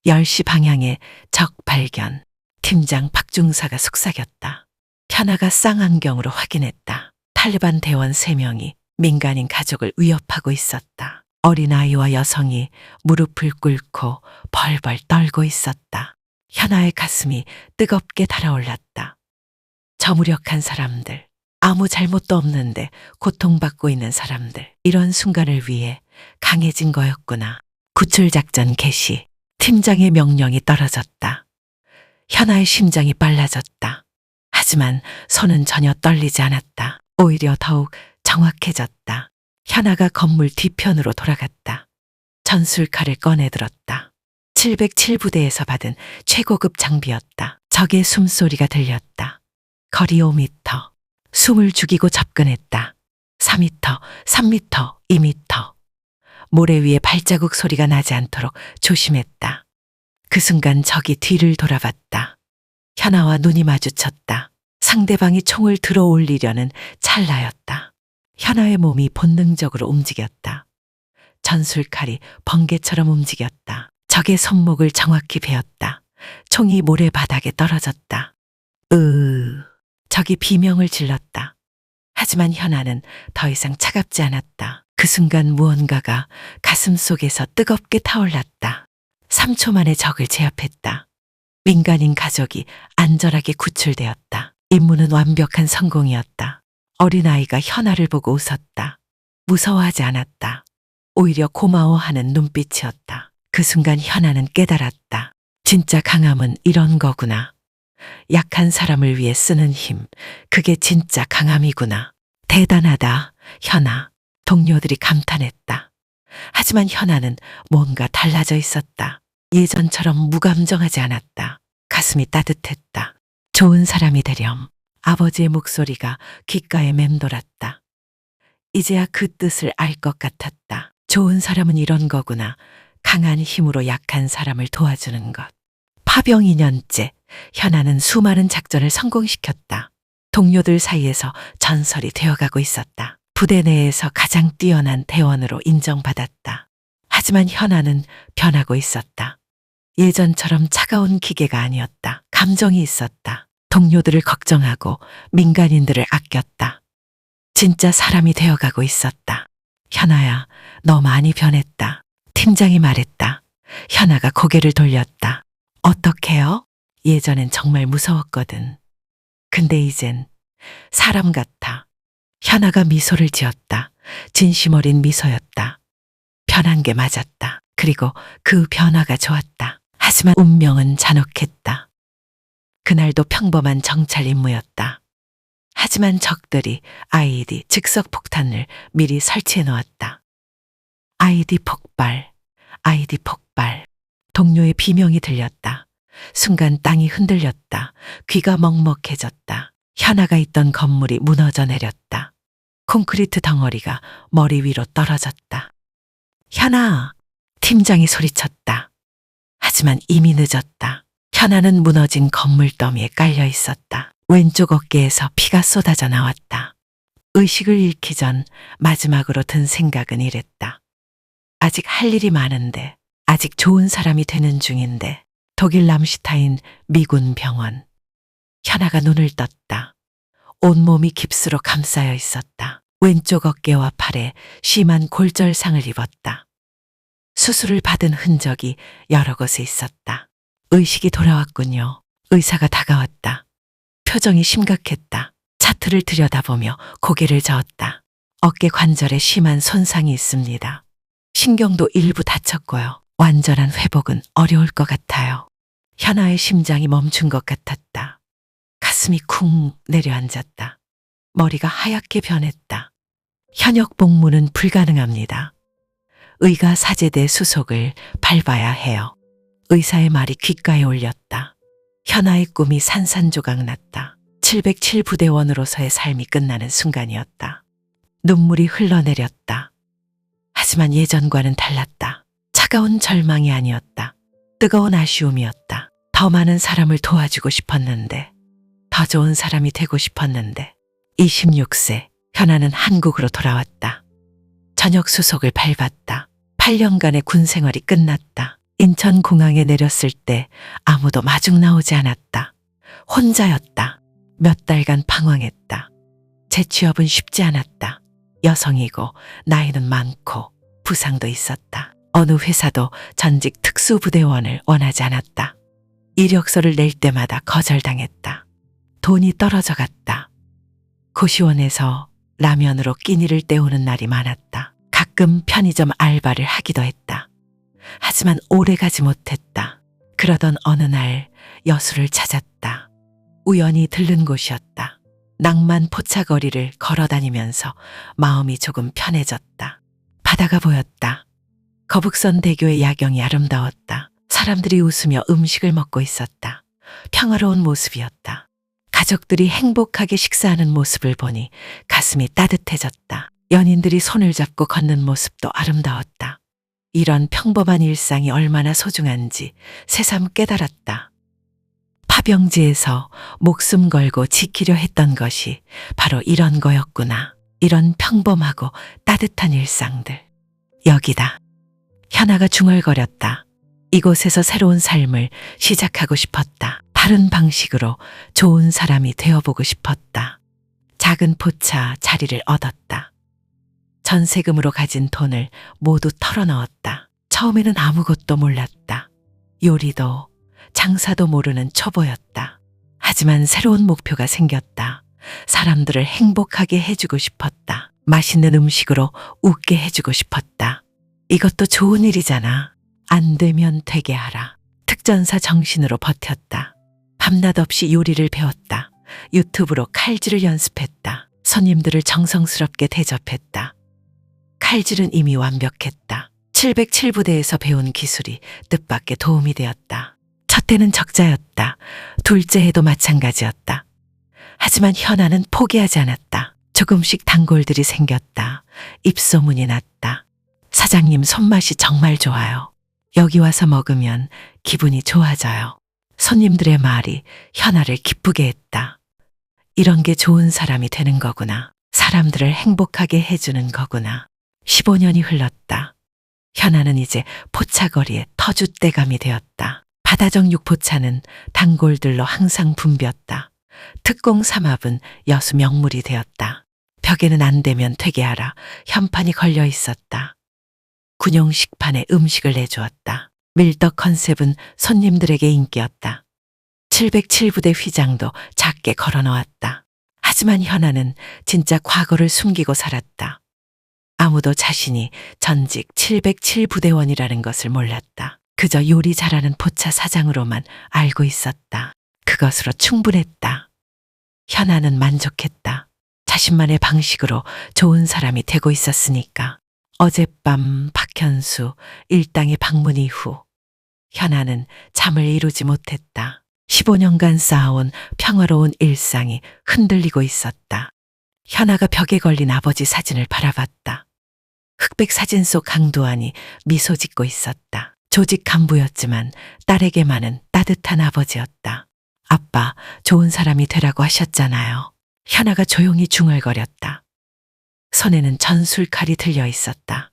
10시 방향에 적 발견. 팀장 박중사가 속삭였다. 현아가 쌍안경으로 확인했다. 탈리반 대원 3명이 민간인 가족을 위협하고 있었다. 어린아이와 여성이 무릎을 꿇고 벌벌 떨고 있었다. 현아의 가슴이 뜨겁게 달아올랐다. 저 무력한 사람들, 아무 잘못도 없는데 고통받고 있는 사람들, 이런 순간을 위해 강해진 거였구나. 구출작전 개시. 팀장의 명령이 떨어졌다. 현아의 심장이 빨라졌다. 하지만 손은 전혀 떨리지 않았다. 오히려 더욱 정확해졌다. 현아가 건물 뒤편으로 돌아갔다. 전술칼을 꺼내들었다. 707부대에서 받은 최고급 장비였다. 적의 숨소리가 들렸다. 거리 5m. 숨을 죽이고 접근했다. 4m, 3m, 2m. 모래 위에 발자국 소리가 나지 않도록 조심했다. 그 순간 적이 뒤를 돌아봤다. 현아와 눈이 마주쳤다. 상대방이 총을 들어 올리려는 찰나였다. 현아의 몸이 본능적으로 움직였다. 전술칼이 번개처럼 움직였다. 적의 손목을 정확히 베었다. 총이 모래바닥에 떨어졌다. 적이 비명을 질렀다. 하지만 현아는 더 이상 차갑지 않았다. 그 순간 무언가가 가슴 속에서 뜨겁게 타올랐다. 3초 만에 적을 제압했다. 민간인 가족이 안전하게 구출되었다. 임무는 완벽한 성공이었다. 어린아이가 현아를 보고 웃었다. 무서워하지 않았다. 오히려 고마워하는 눈빛이었다. 그 순간 현아는 깨달았다. 진짜 강함은 이런 거구나. 약한 사람을 위해 쓰는 힘, 그게 진짜 강함이구나. 대단하다, 현아. 동료들이 감탄했다. 하지만 현아는 뭔가 달라져 있었다. 예전처럼 무감정하지 않았다. 가슴이 따뜻했다. 좋은 사람이 되렴. 아버지의 목소리가 귓가에 맴돌았다. 이제야 그 뜻을 알 것 같았다. 좋은 사람은 이런 거구나. 강한 힘으로 약한 사람을 도와주는 것. 파병 2년째, 현아는 수많은 작전을 성공시켰다. 동료들 사이에서 전설이 되어가고 있었다. 부대 내에서 가장 뛰어난 대원으로 인정받았다. 하지만 현아는 변하고 있었다. 예전처럼 차가운 기계가 아니었다. 감정이 있었다. 동료들을 걱정하고 민간인들을 아꼈다. 진짜 사람이 되어가고 있었다. 현아야, 너 많이 변했다. 팀장이 말했다. 현아가 고개를 돌렸다. 어떡해요? 예전엔 정말 무서웠거든. 근데 이젠 사람 같아. 현아가 미소를 지었다. 진심 어린 미소였다. 변한 게 맞았다. 그리고 그 변화가 좋았다. 하지만 운명은 잔혹했다. 그날도 평범한 정찰 임무였다. 하지만 적들이 IED 즉석 폭탄을 미리 설치해 놓았다. IED 폭발, IED 폭발. 동료의 비명이 들렸다. 순간 땅이 흔들렸다. 귀가 먹먹해졌다. 현아가 있던 건물이 무너져 내렸다. 콘크리트 덩어리가 머리 위로 떨어졌다. 현아! 팀장이 소리쳤다. 하지만 이미 늦었다. 현아는 무너진 건물 더미에 깔려 있었다. 왼쪽 어깨에서 피가 쏟아져 나왔다. 의식을 잃기 전 마지막으로 든 생각은 이랬다. 아직 할 일이 많은데, 아직 좋은 사람이 되는 중인데. 독일 람슈타인 미군 병원. 현아가 눈을 떴다. 온몸이 깁스로 감싸여 있었다. 왼쪽 어깨와 팔에 심한 골절상을 입었다. 수술을 받은 흔적이 여러 곳에 있었다. 의식이 돌아왔군요. 의사가 다가왔다. 표정이 심각했다. 차 하트를 들여다보며 고개를 저었다. 어깨 관절에 심한 손상이 있습니다. 신경도 일부 다쳤고요. 완전한 회복은 어려울 것 같아요. 현아의 심장이 멈춘 것 같았다. 가슴이 쿵 내려앉았다. 머리가 하얗게 변했다. 현역 복무는 불가능합니다. 의가 사제대 수속을 밟아야 해요. 의사의 말이 귓가에 울렸다. 현아의 꿈이 산산조각 났다. 707 부대원으로서의 삶이 끝나는 순간이었다. 눈물이 흘러내렸다. 하지만 예전과는 달랐다. 차가운 절망이 아니었다. 뜨거운 아쉬움이었다. 더 많은 사람을 도와주고 싶었는데, 더 좋은 사람이 되고 싶었는데. 26세, 현아는 한국으로 돌아왔다. 전역 수속을 밟았다. 8년간의 군 생활이 끝났다. 인천공항에 내렸을 때 아무도 마중 나오지 않았다. 혼자였다. 몇 달간 방황했다. 재취업은 쉽지 않았다. 여성이고 나이는 많고 부상도 있었다. 어느 회사도 전직 특수부대원을 원하지 않았다. 이력서를 낼 때마다 거절당했다. 돈이 떨어져 갔다. 고시원에서 라면으로 끼니를 때우는 날이 많았다. 가끔 편의점 알바를 하기도 했다. 하지만 오래 가지 못했다. 그러던 어느 날 여수를 찾았다. 우연히 들른 곳이었다. 낭만 포차거리를 걸어다니면서 마음이 조금 편해졌다. 바다가 보였다. 거북선 대교의 야경이 아름다웠다. 사람들이 웃으며 음식을 먹고 있었다. 평화로운 모습이었다. 가족들이 행복하게 식사하는 모습을 보니 가슴이 따뜻해졌다. 연인들이 손을 잡고 걷는 모습도 아름다웠다. 이런 평범한 일상이 얼마나 소중한지 새삼 깨달았다. 파병지에서 목숨 걸고 지키려 했던 것이 바로 이런 거였구나. 이런 평범하고 따뜻한 일상들. 여기다. 현아가 중얼거렸다. 이곳에서 새로운 삶을 시작하고 싶었다. 다른 방식으로 좋은 사람이 되어보고 싶었다. 작은 포차 자리를 얻었다. 전세금으로 가진 돈을 모두 털어넣었다. 처음에는 아무것도 몰랐다. 요리도 장사도 모르는 초보였다. 하지만 새로운 목표가 생겼다. 사람들을 행복하게 해주고 싶었다. 맛있는 음식으로 웃게 해주고 싶었다. 이것도 좋은 일이잖아. 안 되면 되게 하라. 특전사 정신으로 버텼다. 밤낮 없이 요리를 배웠다. 유튜브로 칼질을 연습했다. 손님들을 정성스럽게 대접했다. 칼질은 이미 완벽했다. 707부대에서 배운 기술이 뜻밖의 도움이 되었다. 첫 해는 적자였다. 둘째 해도 마찬가지였다. 하지만 현아는 포기하지 않았다. 조금씩 단골들이 생겼다. 입소문이 났다. 사장님 손맛이 정말 좋아요. 여기 와서 먹으면 기분이 좋아져요. 손님들의 말이 현아를 기쁘게 했다. 이런 게 좋은 사람이 되는 거구나. 사람들을 행복하게 해주는 거구나. 15년이 흘렀다. 현아는 이제 포차거리의 터줏대감이 되었다. 바다정 육포차는 단골들로 항상 붐볐다. 특공 삼합은 여수 명물이 되었다. 벽에는 안 되면 되게 하라 현판이 걸려 있었다. 군용 식판에 음식을 내주었다. 밀떡 컨셉은 손님들에게 인기였다. 707부대 휘장도 작게 걸어놓았다. 하지만 현아는 진짜 과거를 숨기고 살았다. 아무도 자신이 전직 707부대원이라는 것을 몰랐다. 그저 요리 잘하는 포차 사장으로만 알고 있었다. 그것으로 충분했다. 현아는 만족했다. 자신만의 방식으로 좋은 사람이 되고 있었으니까. 어젯밤 박현수 일당의 방문 이후 현아는 잠을 이루지 못했다. 15년간 쌓아온 평화로운 일상이 흔들리고 있었다. 현아가 벽에 걸린 아버지 사진을 바라봤다. 흑백 사진 속 강도환이 미소 짓고 있었다. 조직 간부였지만 딸에게만은 따뜻한 아버지였다. 아빠, 좋은 사람이 되라고 하셨잖아요. 현아가 조용히 중얼거렸다. 손에는 전술칼이 들려 있었다.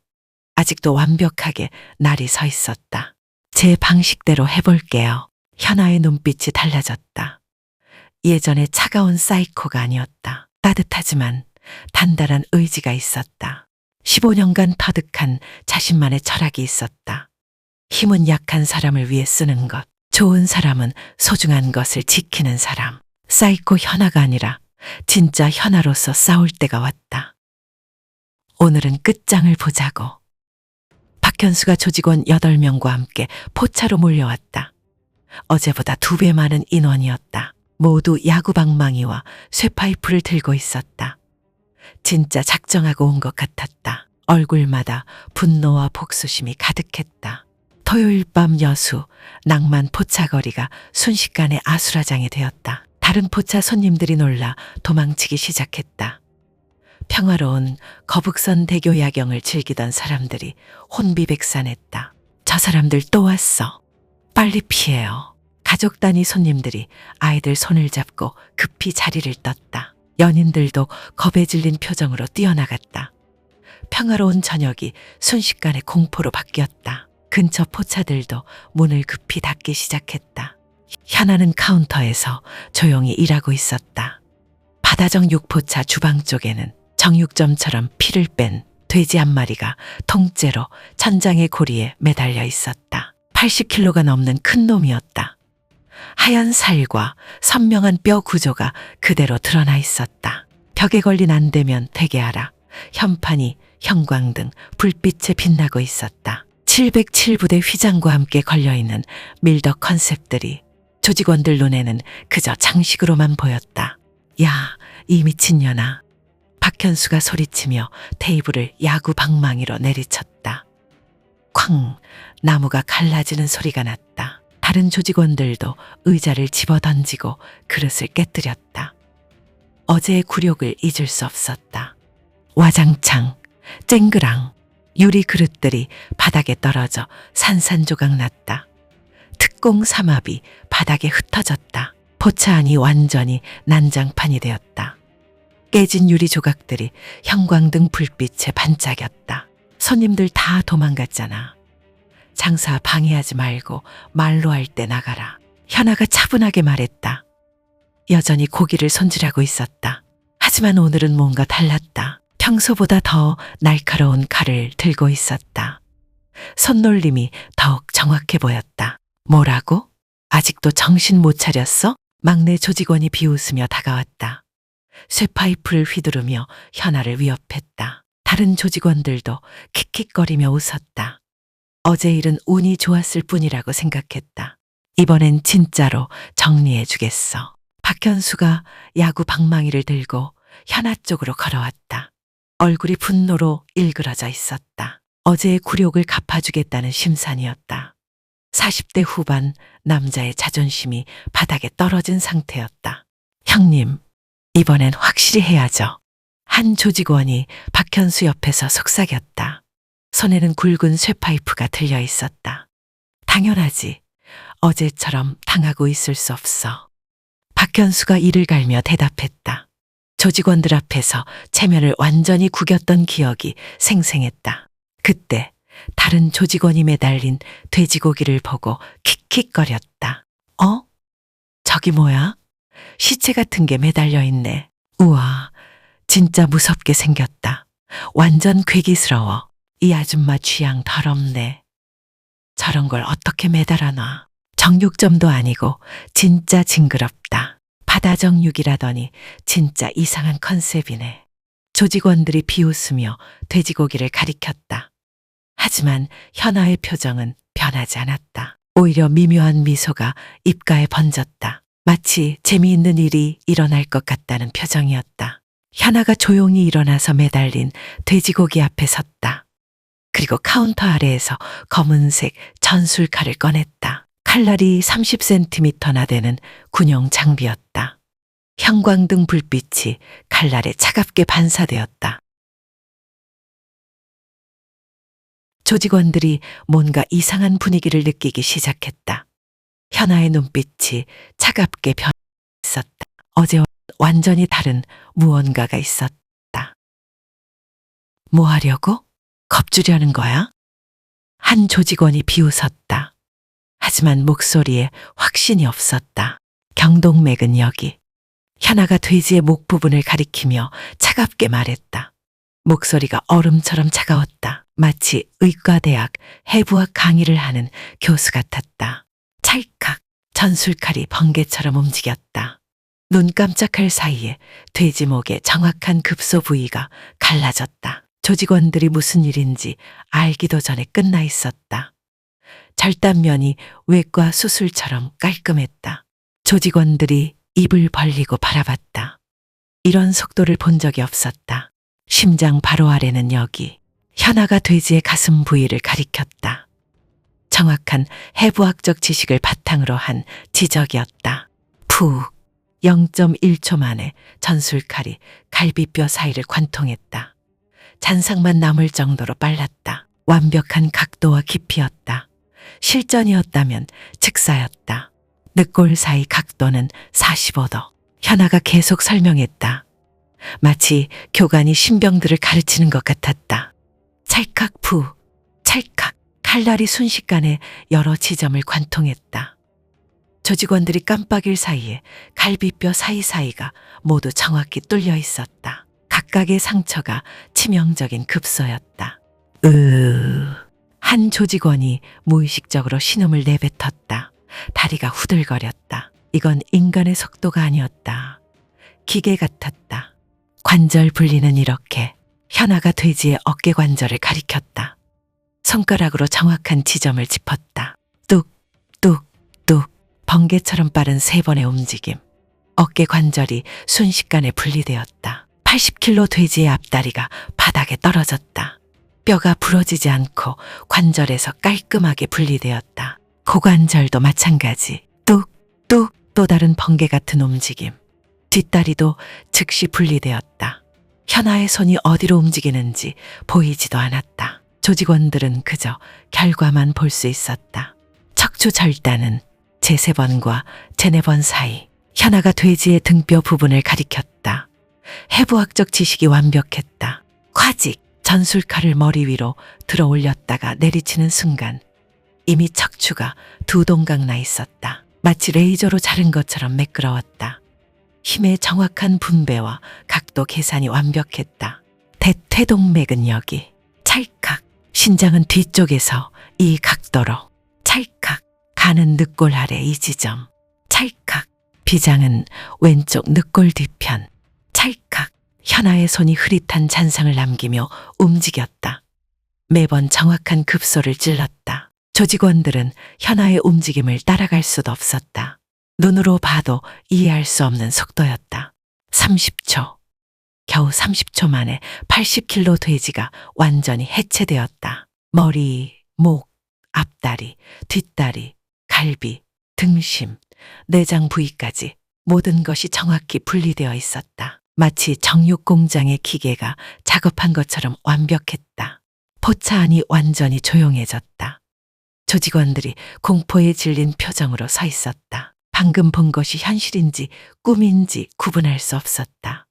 아직도 완벽하게 날이 서 있었다. 제 방식대로 해볼게요. 현아의 눈빛이 달라졌다. 예전의 차가운 사이코가 아니었다. 따뜻하지만 단단한 의지가 있었다. 15년간 터득한 자신만의 철학이 있었다. 힘은 약한 사람을 위해 쓰는 것, 좋은 사람은 소중한 것을 지키는 사람. 사이코 현아가 아니라 진짜 현아로서 싸울 때가 왔다. 오늘은 끝장을 보자고. 박현수가 조직원 8명과 함께 포차로 몰려왔다. 어제보다 2배 많은 인원이었다. 모두 야구 방망이와 쇠파이프를 들고 있었다. 진짜 작정하고 온 것 같았다. 얼굴마다 분노와 복수심이 가득했다. 토요일 밤 여수 낭만 포차거리가 순식간에 아수라장이 되었다. 다른 포차 손님들이 놀라 도망치기 시작했다. 평화로운 거북선 대교 야경을 즐기던 사람들이 혼비백산했다. 저 사람들 또 왔어. 빨리 피해요. 가족 단위 손님들이 아이들 손을 잡고 급히 자리를 떴다. 연인들도 겁에 질린 표정으로 뛰어나갔다. 평화로운 저녁이 순식간에 공포로 바뀌었다. 근처 포차들도 문을 급히 닫기 시작했다. 현아는 카운터에서 조용히 일하고 있었다. 바다정 육포차 주방 쪽에는 정육점처럼 피를 뺀 돼지 한 마리가 통째로 천장의 고리에 매달려 있었다. 80kg가 넘는 큰 놈이었다. 하얀 살과 선명한 뼈 구조가 그대로 드러나 있었다. 벽에 걸린 안대면 대게하라, 현판이 형광등, 불빛에 빛나고 있었다. 707부대 휘장과 함께 걸려있는 밀덕 컨셉들이 조직원들 눈에는 그저 장식으로만 보였다. 야, 이 미친년아. 박현수가 소리치며 테이블을 야구 방망이로 내리쳤다. 쾅! 나무가 갈라지는 소리가 났다. 다른 조직원들도 의자를 집어던지고 그릇을 깨뜨렸다. 어제의 굴욕을 잊을 수 없었다. 와장창, 쨍그랑, 유리 그릇들이 바닥에 떨어져 산산조각 났다. 특공 삼합이 바닥에 흩어졌다. 포차 안이 완전히 난장판이 되었다. 깨진 유리 조각들이 형광등 불빛에 반짝였다. 손님들 다 도망갔잖아. 장사 방해하지 말고 말로 할 때 나가라. 현아가 차분하게 말했다. 여전히 고기를 손질하고 있었다. 하지만 오늘은 뭔가 달랐다. 평소보다 더 날카로운 칼을 들고 있었다. 손놀림이 더욱 정확해 보였다. 뭐라고? 아직도 정신 못 차렸어? 막내 조직원이 비웃으며 다가왔다. 쇠파이프를 휘두르며 현아를 위협했다. 다른 조직원들도 킥킥거리며 웃었다. 어제 일은 운이 좋았을 뿐이라고 생각했다. 이번엔 진짜로 정리해 주겠어. 박현수가 야구 방망이를 들고 현아 쪽으로 걸어왔다. 얼굴이 분노로 일그러져 있었다. 어제의 굴욕을 갚아주겠다는 심산이었다. 40대 후반 남자의 자존심이 바닥에 떨어진 상태였다. 형님, 이번엔 확실히 해야죠. 한 조직원이 박현수 옆에서 속삭였다. 손에는 굵은 쇠파이프가 들려 있었다. 당연하지. 어제처럼 당하고 있을 수 없어. 박현수가 이를 갈며 대답했다. 조직원들 앞에서 체면을 완전히 구겼던 기억이 생생했다. 그때 다른 조직원이 매달린 돼지고기를 보고 킥킥거렸다. 어? 저기 뭐야? 시체 같은 게 매달려 있네. 우와, 진짜 무섭게 생겼다. 완전 괴기스러워. 이 아줌마 취향 더럽네. 저런 걸 어떻게 매달아놔. 정육점도 아니고 진짜 징그럽다. 바다정육이라더니 진짜 이상한 컨셉이네. 조직원들이 비웃으며 돼지고기를 가리켰다. 하지만 현아의 표정은 변하지 않았다. 오히려 미묘한 미소가 입가에 번졌다. 마치 재미있는 일이 일어날 것 같다는 표정이었다. 현아가 조용히 일어나서 매달린 돼지고기 앞에 섰다. 그리고 카운터 아래에서 검은색 전술칼을 꺼냈다. 칼날이 30cm나 되는 군용 장비였다. 형광등 불빛이 칼날에 차갑게 반사되었다. 조직원들이 뭔가 이상한 분위기를 느끼기 시작했다. 현아의 눈빛이 차갑게 변해 있었다. 어제와 완전히 다른 무언가가 있었다. 뭐 하려고? 겁주려는 거야? 한 조직원이 비웃었다. 하지만 목소리에 확신이 없었다. 경동맥은 여기. 현아가 돼지의 목 부분을 가리키며 차갑게 말했다. 목소리가 얼음처럼 차가웠다. 마치 의과대학 해부학 강의를 하는 교수 같았다. 찰칵 전술칼이 번개처럼 움직였다. 눈 깜짝할 사이에 돼지 목의 정확한 급소 부위가 갈라졌다. 조직원들이 무슨 일인지 알기도 전에 끝나 있었다. 절단면이 외과 수술처럼 깔끔했다. 조직원들이 입을 벌리고 바라봤다. 이런 속도를 본 적이 없었다. 심장 바로 아래는 여기. 현아가 돼지의 가슴 부위를 가리켰다. 정확한 해부학적 지식을 바탕으로 한 지적이었다. 푹 0.1초 만에 전술칼이 갈비뼈 사이를 관통했다. 잔상만 남을 정도로 빨랐다. 완벽한 각도와 깊이였다. 실전이었다면 즉사였다. 늑골 사이 각도는 45도. 현아가 계속 설명했다. 마치 교관이 신병들을 가르치는 것 같았다. 찰칵 푸, 찰칵. 칼날이 순식간에 여러 지점을 관통했다. 조직원들이 깜빡일 사이에 갈비뼈 사이사이가 모두 정확히 뚫려 있었다. 각각의 상처가 치명적인 급소였다. 한 조직원이 무의식적으로 신음을 내뱉었다. 다리가 후들거렸다. 이건 인간의 속도가 아니었다. 기계 같았다. 관절 분리는 이렇게. 현아가 돼지의 어깨 관절을 가리켰다. 손가락으로 정확한 지점을 짚었다. 뚝, 뚝, 뚝. 번개처럼 빠른 3번의 움직임. 어깨 관절이 순식간에 분리되었다. 80kg 돼지의 앞다리가 바닥에 떨어졌다. 뼈가 부러지지 않고 관절에서 깔끔하게 분리되었다. 고관절도 마찬가지. 뚝, 뚝. 또 다른 번개 같은 움직임. 뒷다리도 즉시 분리되었다. 현아의 손이 어디로 움직이는지 보이지도 않았다. 조직원들은 그저 결과만 볼 수 있었다. 척추 절단은 제3번과 제4번 사이. 현아가 돼지의 등뼈 부분을 가리켰다. 해부학적 지식이 완벽했다. 콰직 전술칼을 머리 위로 들어 올렸다가 내리치는 순간 이미 척추가 두 동강 나 있었다. 마치 레이저로 자른 것처럼 매끄러웠다. 힘의 정확한 분배와 각도 계산이 완벽했다. 대퇴동맥은 여기. 찰칵. 신장은 뒤쪽에서 이 각도로. 찰칵. 간은 늑골 아래 이 지점. 찰칵. 비장은 왼쪽 늑골 뒤편. 찰칵. 현아의 손이 흐릿한 잔상을 남기며 움직였다. 매번 정확한 급소를 찔렀다. 조직원들은 현아의 움직임을 따라갈 수도 없었다. 눈으로 봐도 이해할 수 없는 속도였다. 30초. 겨우 30초 만에 80kg 돼지가 완전히 해체되었다. 머리, 목, 앞다리, 뒷다리, 갈비, 등심, 내장 부위까지 모든 것이 정확히 분리되어 있었다. 마치 정육 공장의 기계가 작업한 것처럼 완벽했다. 포차 안이 완전히 조용해졌다. 조직원들이 공포에 질린 표정으로 서 있었다. 방금 본 것이 현실인지 꿈인지 구분할 수 없었다.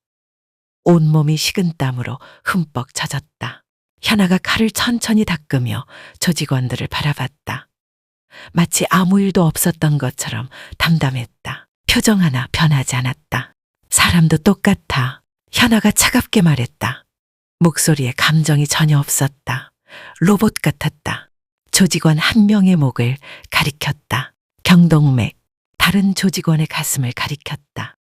온몸이 식은땀으로 흠뻑 젖었다. 현아가 칼을 천천히 닦으며 조직원들을 바라봤다. 마치 아무 일도 없었던 것처럼 담담했다. 표정 하나 변하지 않았다. 사람도 똑같아. 현아가 차갑게 말했다. 목소리에 감정이 전혀 없었다. 로봇 같았다. 조직원 한 명의 목을 가리켰다. 경동맥, 다른 조직원의 가슴을 가리켰다.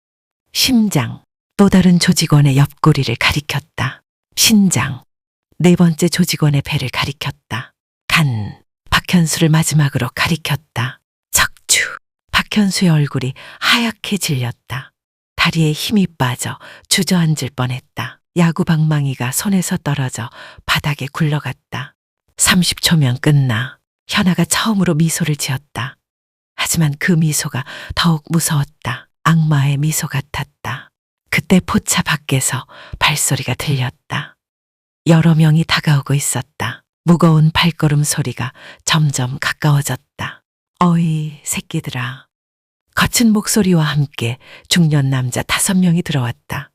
심장, 또 다른 조직원의 옆구리를 가리켰다. 신장, 4번째 조직원의 배를 가리켰다. 간, 박현수를 마지막으로 가리켰다. 척추, 박현수의 얼굴이 하얗게 질렸다. 다리에 힘이 빠져 주저앉을 뻔했다. 야구 방망이가 손에서 떨어져 바닥에 굴러갔다. 30초면 끝나. 현아가 처음으로 미소를 지었다. 하지만 그 미소가 더욱 무서웠다. 악마의 미소 같았다. 그때 포차 밖에서 발소리가 들렸다. 여러 명이 다가오고 있었다. 무거운 발걸음 소리가 점점 가까워졌다. 어이, 새끼들아. 거친 목소리와 함께 중년 남자 5명이 들어왔다.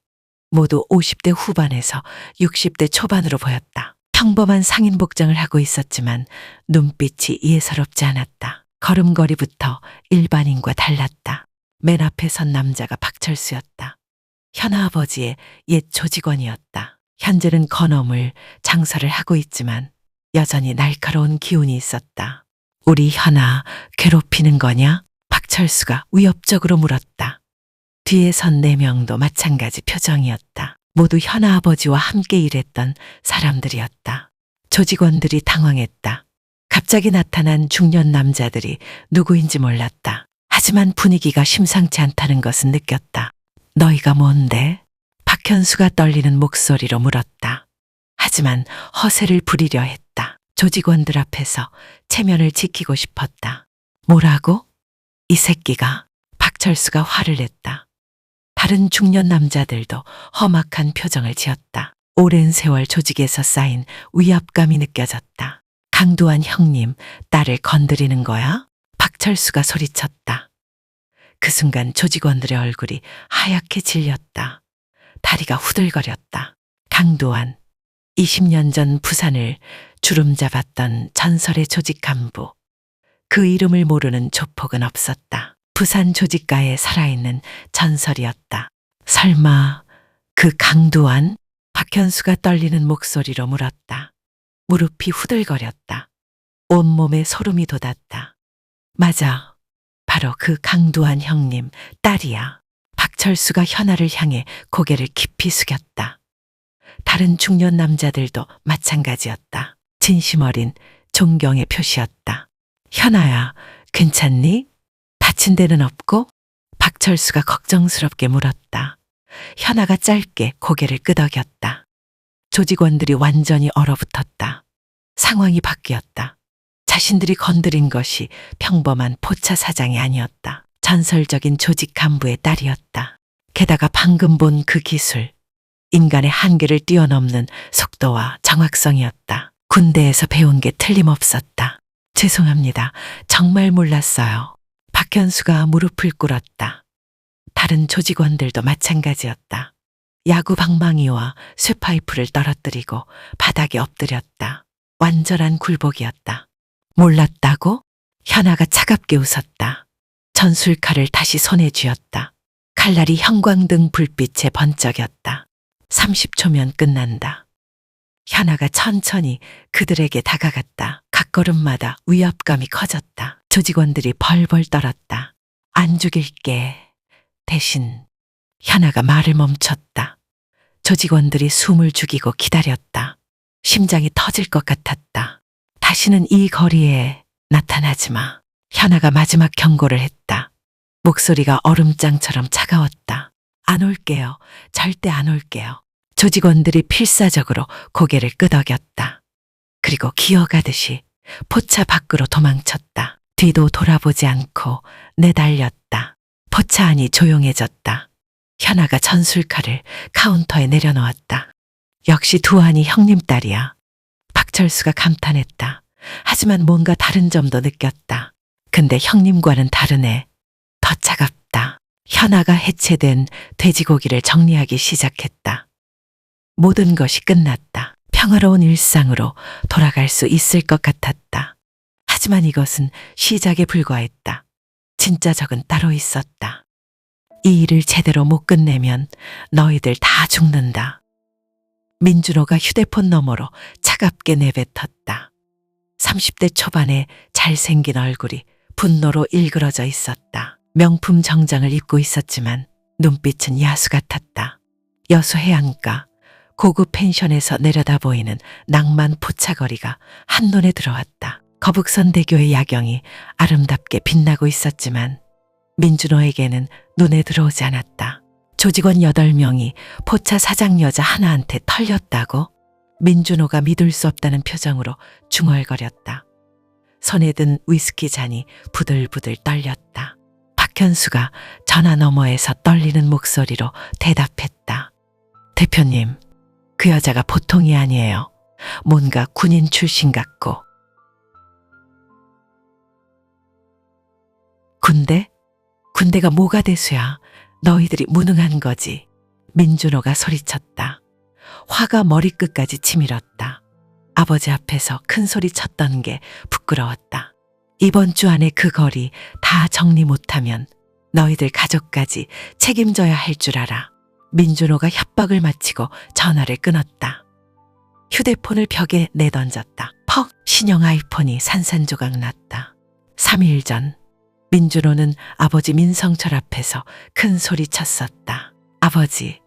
모두 50대 후반에서 60대 초반으로 보였다. 평범한 상인 복장을 하고 있었지만 눈빛이 예사롭지 않았다. 걸음걸이부터 일반인과 달랐다. 맨 앞에 선 남자가 박철수였다. 현아 아버지의 옛 조직원이었다. 현재는 건어물 장사를 하고 있지만 여전히 날카로운 기운이 있었다. 우리 현아 괴롭히는 거냐? 박철수가 위협적으로 물었다. 뒤에 선 4명도 마찬가지 표정이었다. 모두 현아 아버지와 함께 일했던 사람들이었다. 조직원들이 당황했다. 갑자기 나타난 중년 남자들이 누구인지 몰랐다. 하지만 분위기가 심상치 않다는 것은 느꼈다. 너희가 뭔데? 박현수가 떨리는 목소리로 물었다. 하지만 허세를 부리려 했다. 조직원들 앞에서 체면을 지키고 싶었다. 뭐라고? 이 새끼가. 박철수가 화를 냈다. 다른 중년 남자들도 험악한 표정을 지었다. 오랜 세월 조직에서 쌓인 위압감이 느껴졌다. 강두한 형님, 딸을 건드리는 거야? 박철수가 소리쳤다. 그 순간 조직원들의 얼굴이 하얗게 질렸다. 다리가 후들거렸다. 강두한, 20년 전 부산을 주름잡았던 전설의 조직 간부. 그 이름을 모르는 조폭은 없었다. 부산 조직가에 살아있는 전설이었다. 설마 그 강두한? 박현수가 떨리는 목소리로 물었다. 무릎이 후들거렸다. 온몸에 소름이 돋았다. 맞아. 바로 그 강두한 형님 딸이야. 박철수가 현아를 향해 고개를 깊이 숙였다. 다른 중년 남자들도 마찬가지였다. 진심 어린 존경의 표시였다. 현아야, 괜찮니? 다친 데는 없고? 박철수가 걱정스럽게 물었다. 현아가 짧게 고개를 끄덕였다. 조직원들이 완전히 얼어붙었다. 상황이 바뀌었다. 자신들이 건드린 것이 평범한 포차 사장이 아니었다. 전설적인 조직 간부의 딸이었다. 게다가 방금 본 그 기술, 인간의 한계를 뛰어넘는 속도와 정확성이었다. 군대에서 배운 게 틀림없었다. 죄송합니다. 정말 몰랐어요. 박현수가 무릎을 꿇었다. 다른 조직원들도 마찬가지였다. 야구 방망이와 쇠파이프를 떨어뜨리고 바닥에 엎드렸다. 완전한 굴복이었다. 몰랐다고? 현아가 차갑게 웃었다. 전술칼을 다시 손에 쥐었다. 칼날이 형광등 불빛에 번쩍였다. 30초면 끝난다. 현아가 천천히 그들에게 다가갔다. 각 걸음마다 위압감이 커졌다. 조직원들이 벌벌 떨었다. 안 죽일게. 대신 현아가 말을 멈췄다. 조직원들이 숨을 죽이고 기다렸다. 심장이 터질 것 같았다. 다시는 이 거리에 나타나지 마. 현아가 마지막 경고를 했다. 목소리가 얼음장처럼 차가웠다. 안 올게요. 절대 안 올게요. 조직원들이 필사적으로 고개를 끄덕였다. 그리고 기어가듯이 포차 밖으로 도망쳤다. 뒤도 돌아보지 않고 내달렸다. 포차 안이 조용해졌다. 현아가 전술칼을 카운터에 내려놓았다. 역시 두한이 형님 딸이야. 박철수가 감탄했다. 하지만 뭔가 다른 점도 느꼈다. 근데 형님과는 다르네. 더 차갑다. 현아가 해체된 돼지고기를 정리하기 시작했다. 모든 것이 끝났다. 평화로운 일상으로 돌아갈 수 있을 것 같았다. 하지만 이것은 시작에 불과했다. 진짜 적은 따로 있었다. 이 일을 제대로 못 끝내면 너희들 다 죽는다. 민준호가 휴대폰 너머로 차갑게 내뱉었다. 30대 초반의 잘생긴 얼굴이 분노로 일그러져 있었다. 명품 정장을 입고 있었지만 눈빛은 야수 같았다. 여수 해안가 고급 펜션에서 내려다 보이는 낭만 포차거리가 한눈에 들어왔다. 거북선대교의 야경이 아름답게 빛나고 있었지만 민준호에게는 눈에 들어오지 않았다. 조직원 8명이 포차 사장 여자 하나한테 털렸다고? 민준호가 믿을 수 없다는 표정으로 중얼거렸다. 손에 든 위스키 잔이 부들부들 떨렸다. 박현수가 전화 너머에서 떨리는 목소리로 대답했다. 대표님, 그 여자가 보통이 아니에요. 뭔가 군인 출신 같고. 군대? 군대가 뭐가 대수야. 너희들이 무능한 거지. 민준호가 소리쳤다. 화가 머리끝까지 치밀었다. 아버지 앞에서 큰 소리 쳤던 게 부끄러웠다. 이번 주 안에 그 거리 다 정리 못하면 너희들 가족까지 책임져야 할 줄 알아. 민준호가 협박을 마치고 전화를 끊었다. 휴대폰을 벽에 내던졌다. 퍽! 신형 아이폰이 산산조각 났다. 3일 전 민준호는 아버지 민성철 앞에서 큰 소리 쳤었다. 아버지,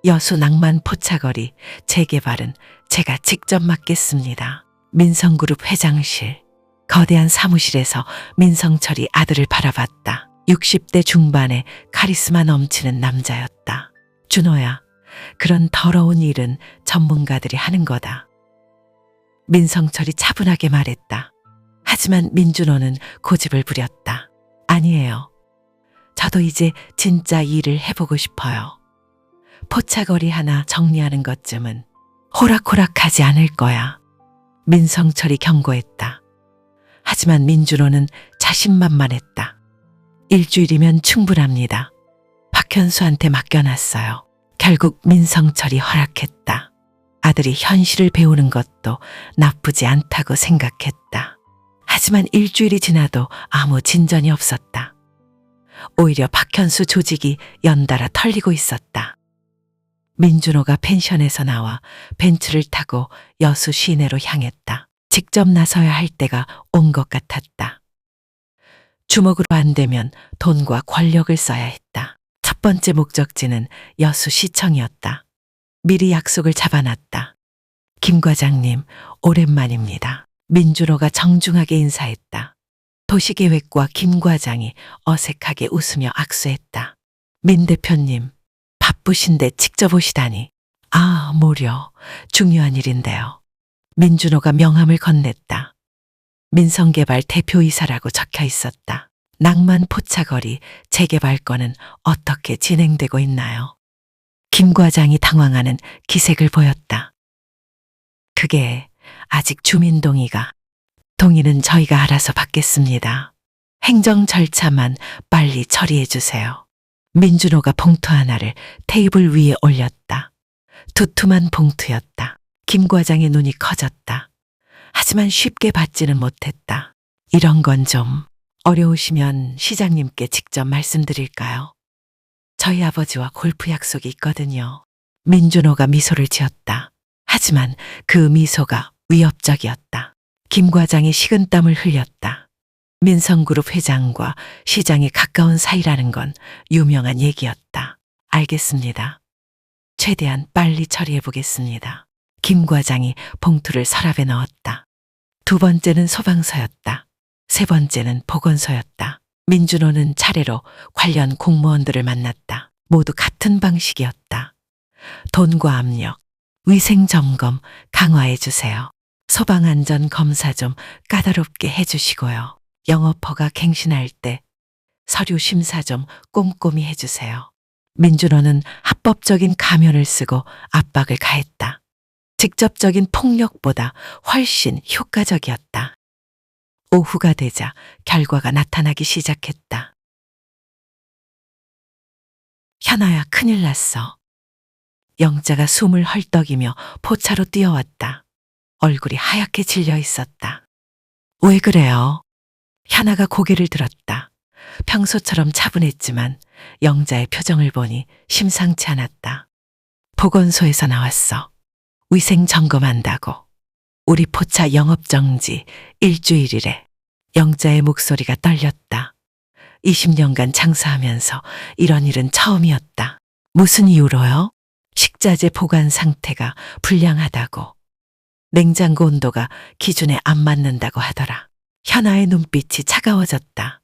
여수 낭만 포차거리 재개발은 제가 직접 맡겠습니다. 민성그룹 회장실. 거대한 사무실에서 민성철이 아들을 바라봤다. 60대 중반의 카리스마 넘치는 남자였다. 준호야, 그런 더러운 일은 전문가들이 하는 거다. 민성철이 차분하게 말했다. 하지만 민준호는 고집을 부렸다. 아니에요. 저도 이제 진짜 일을 해보고 싶어요. 포차거리 하나 정리하는 것쯤은 호락호락하지 않을 거야. 민성철이 경고했다. 하지만 민준호는 자신만만했다. 일주일이면 충분합니다. 박현수한테 맡겨놨어요. 결국 민성철이 허락했다. 아들이 현실을 배우는 것도 나쁘지 않다고 생각했다. 하지만 일주일이 지나도 아무 진전이 없었다. 오히려 박현수 조직이 연달아 털리고 있었다. 민준호가 펜션에서 나와 벤츠를 타고 여수 시내로 향했다. 직접 나서야 할 때가 온 것 같았다. 주먹으로 안 되면 돈과 권력을 써야 했다. 첫 번째 목적지는 여수 시청이었다. 미리 약속을 잡아놨다. 김 과장님, 오랜만입니다. 민준호가 정중하게 인사했다. 도시계획과 김 과장이 어색하게 웃으며 악수했다. 민 대표님, 바쁘신데 직접 오시다니. 아, 뭐려. 중요한 일인데요. 민준호가 명함을 건넸다. 민성개발 대표이사라고 적혀 있었다. 낭만 포차거리 재개발 건은 어떻게 진행되고 있나요? 김 과장이 당황하는 기색을 보였다. 그게 아직 주민 동의는 저희가 알아서 받겠습니다. 행정 절차만 빨리 처리해 주세요. 민준호가 봉투 하나를 테이블 위에 올렸다. 두툼한 봉투였다. 김 과장의 눈이 커졌다. 하지만 쉽게 받지는 못했다. 이런 건 좀 어려우시면 시장님께 직접 말씀드릴까요? 저희 아버지와 골프 약속이 있거든요. 민준호가 미소를 지었다. 하지만 그 미소가 위협적이었다. 김 과장이 식은땀을 흘렸다. 민성그룹 회장과 시장이 가까운 사이라는 건 유명한 얘기였다. 알겠습니다. 최대한 빨리 처리해 보겠습니다. 김 과장이 봉투를 서랍에 넣었다. 두 번째는 소방서였다. 세 번째는 보건소였다. 민준호는 차례로 관련 공무원들을 만났다. 모두 같은 방식이었다. 돈과 압력, 위생점검 강화해 주세요. 소방안전검사 좀 까다롭게 해주시고요. 영업허가 갱신할 때 서류 심사 좀 꼼꼼히 해주세요. 민준호는 합법적인 가면을 쓰고 압박을 가했다. 직접적인 폭력보다 훨씬 효과적이었다. 오후가 되자 결과가 나타나기 시작했다. 현아야, 큰일 났어. 영자가 숨을 헐떡이며 포차로 뛰어왔다. 얼굴이 하얗게 질려 있었다. 왜 그래요? 현아가 고개를 들었다. 평소처럼 차분했지만 영자의 표정을 보니 심상치 않았다. 보건소에서 나왔어. 위생 점검한다고. 우리 포차 영업정지 일주일이래. 영자의 목소리가 떨렸다. 20년간 장사하면서 이런 일은 처음이었다. 무슨 이유로요? 식자재 보관 상태가 불량하다고. 냉장고 온도가 기준에 안 맞는다고 하더라. 현아의 눈빛이 차가워졌다.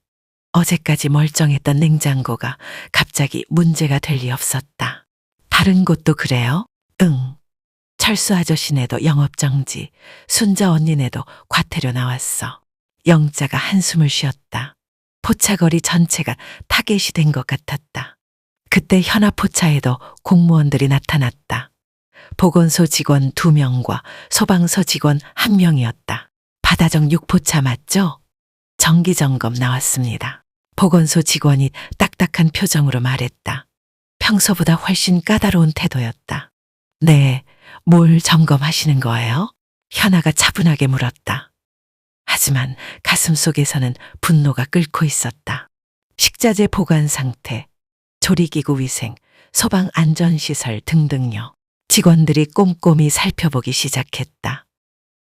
어제까지 멀쩡했던 냉장고가 갑자기 문제가 될 리 없었다. 다른 곳도 그래요? 응. 철수 아저씨네도 영업정지, 순자 언니네도 과태료 나왔어. 영자가 한숨을 쉬었다. 포차거리 전체가 타겟이 된 것 같았다. 그때 현아 포차에도 공무원들이 나타났다. 보건소 직원 2명과 소방서 직원 1명이었다. 바다정 6포차 맞죠? 정기점검 나왔습니다. 보건소 직원이 딱딱한 표정으로 말했다. 평소보다 훨씬 까다로운 태도였다. 네, 뭘 점검하시는 거예요? 현아가 차분하게 물었다. 하지만 가슴속에서는 분노가 끓고 있었다. 식자재 보관 상태, 조리기구 위생, 소방 안전시설 등등요. 직원들이 꼼꼼히 살펴보기 시작했다.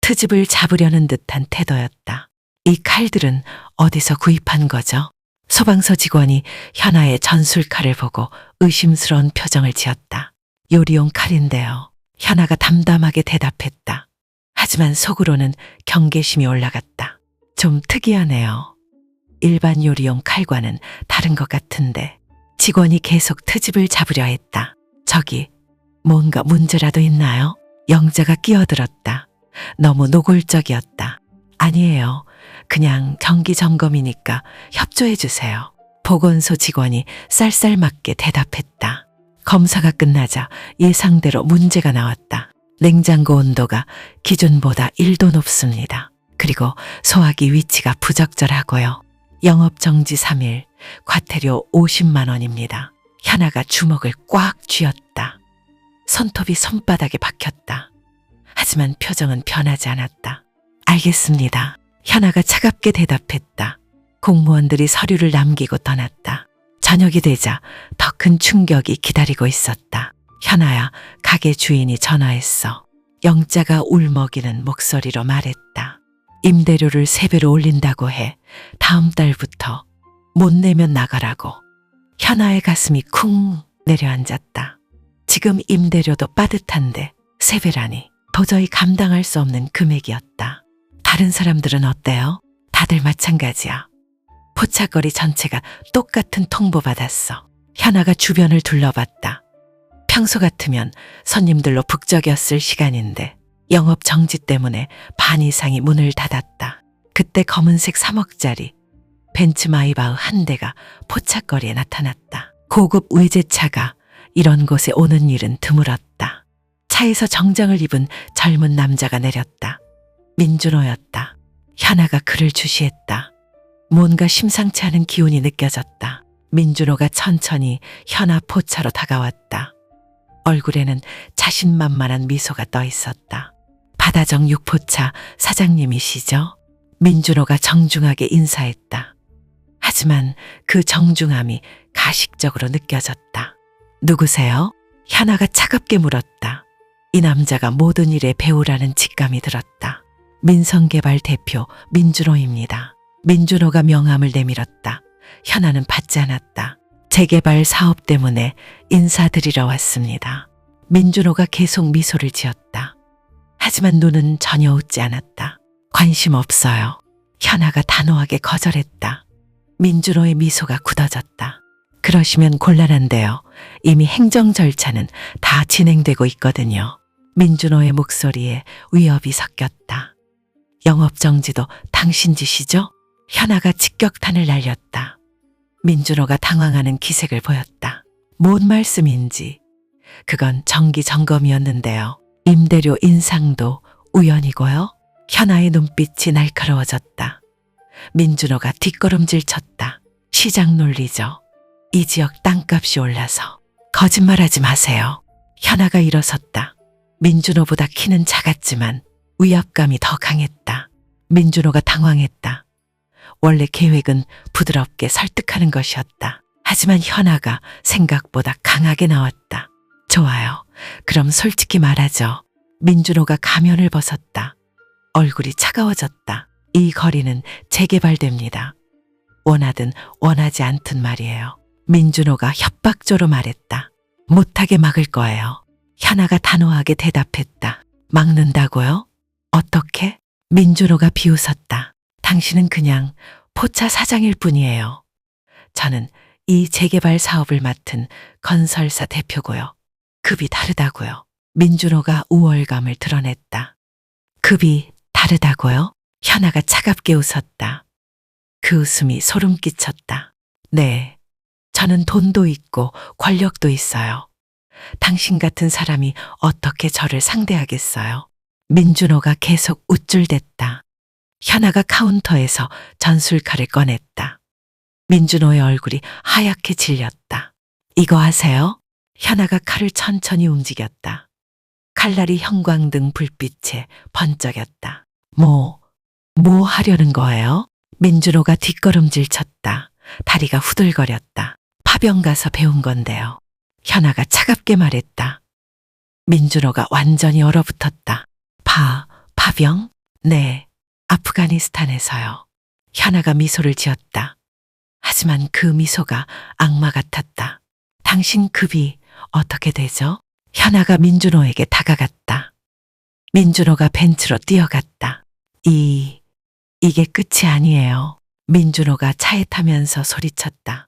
트집을 잡으려는 듯한 태도였다. 이 칼들은 어디서 구입한 거죠? 소방서 직원이 현아의 전술칼을 보고 의심스러운 표정을 지었다. 요리용 칼인데요. 현아가 담담하게 대답했다. 하지만 속으로는 경계심이 올라갔다. 좀 특이하네요. 일반 요리용 칼과는 다른 것 같은데. 직원이 계속 트집을 잡으려 했다. 저기 뭔가 문제라도 있나요? 영자가 끼어들었다. 너무 노골적이었다. 아니에요. 그냥 정기 점검이니까 협조해 주세요. 보건소 직원이 쌀쌀맞게 대답했다. 검사가 끝나자 예상대로 문제가 나왔다. 냉장고 온도가 기준보다 1도 높습니다. 그리고 소화기 위치가 부적절하고요. 영업정지 3일, 과태료 50만 원입니다. 현아가 주먹을 꽉 쥐었다. 손톱이 손바닥에 박혔다. 하지만 표정은 변하지 않았다. 알겠습니다. 현아가 차갑게 대답했다. 공무원들이 서류를 남기고 떠났다. 저녁이 되자 더 큰 충격이 기다리고 있었다. 현아야, 가게 주인이 전화했어. 영자가 울먹이는 목소리로 말했다. 임대료를 3배로 올린다고 해. 다음 달부터 못 내면 나가라고. 현아의 가슴이 쿵 내려앉았다. 지금 임대료도 빠듯한데 3배라니 도저히 감당할 수 없는 금액이었다. 다른 사람들은 어때요? 다들 마찬가지야. 포차거리 전체가 똑같은 통보받았어. 현아가 주변을 둘러봤다. 평소 같으면 손님들로 북적였을 시간인데 영업 정지 때문에 반 이상이 문을 닫았다. 그때 검은색 3억짜리 벤츠 마이바흐 한 대가 포차거리에 나타났다. 고급 외제차가 이런 곳에 오는 일은 드물었다. 차에서 정장을 입은 젊은 남자가 내렸다. 민준호였다. 현아가 그를 주시했다. 뭔가 심상치 않은 기운이 느껴졌다. 민준호가 천천히 현아 포차로 다가왔다. 얼굴에는 자신만만한 미소가 떠 있었다. 바다정 육포차 사장님이시죠? 민준호가 정중하게 인사했다. 하지만 그 정중함이 가식적으로 느껴졌다. 누구세요? 현아가 차갑게 물었다. 이 남자가 모든 일의 배우라는 직감이 들었다. 민성개발 대표 민준호입니다. 민준호가 명함을 내밀었다. 현아는 받지 않았다. 재개발 사업 때문에 인사드리러 왔습니다. 민준호가 계속 미소를 지었다. 하지만 눈은 전혀 웃지 않았다. 관심 없어요. 현아가 단호하게 거절했다. 민준호의 미소가 굳어졌다. 그러시면 곤란한데요. 이미 행정 절차는 다 진행되고 있거든요. 민준호의 목소리에 위협이 섞였다. 영업정지도 당신 짓이죠? 현아가 직격탄을 날렸다. 민준호가 당황하는 기색을 보였다. 뭔 말씀인지. 그건 정기 점검이었는데요. 임대료 인상도 우연이고요. 현아의 눈빛이 날카로워졌다. 민준호가 뒷걸음질 쳤다. 시장 논리죠. 이 지역 땅값이 올라서. 거짓말하지 마세요. 현아가 일어섰다. 민준호보다 키는 작았지만 위압감이 더 강했다. 민준호가 당황했다. 원래 계획은 부드럽게 설득하는 것이었다. 하지만 현아가 생각보다 강하게 나왔다. 좋아요. 그럼 솔직히 말하죠. 민준호가 가면을 벗었다. 얼굴이 차가워졌다. 이 거리는 재개발됩니다. 원하든 원하지 않든 말이에요. 민준호가 협박조로 말했다. 못하게 막을 거예요. 현아가 단호하게 대답했다. 막는다고요? 어떻게? 민준호가 비웃었다. 당신은 그냥 포차 사장일 뿐이에요. 저는 이 재개발 사업을 맡은 건설사 대표고요. 급이 다르다고요. 민준호가 우월감을 드러냈다. 급이 다르다고요? 현아가 차갑게 웃었다. 그 웃음이 소름 끼쳤다. 네, 저는 돈도 있고 권력도 있어요. 당신 같은 사람이 어떻게 저를 상대하겠어요? 민준호가 계속 우쭐댔다. 현아가 카운터에서 전술칼을 꺼냈다. 민준호의 얼굴이 하얗게 질렸다. 이거 아세요? 현아가 칼을 천천히 움직였다. 칼날이 형광등 불빛에 번쩍였다. 뭐 하려는 거예요? 민준호가 뒷걸음질 쳤다. 다리가 후들거렸다. 파병 가서 배운 건데요. 현아가 차갑게 말했다. 민준호가 완전히 얼어붙었다. 파병? 네, 아프가니스탄에서요. 현아가 미소를 지었다. 하지만 그 미소가 악마 같았다. 당신 급이 어떻게 되죠? 현아가 민준호에게 다가갔다. 민준호가 벤츠로 뛰어갔다. 이게 끝이 아니에요. 민준호가 차에 타면서 소리쳤다.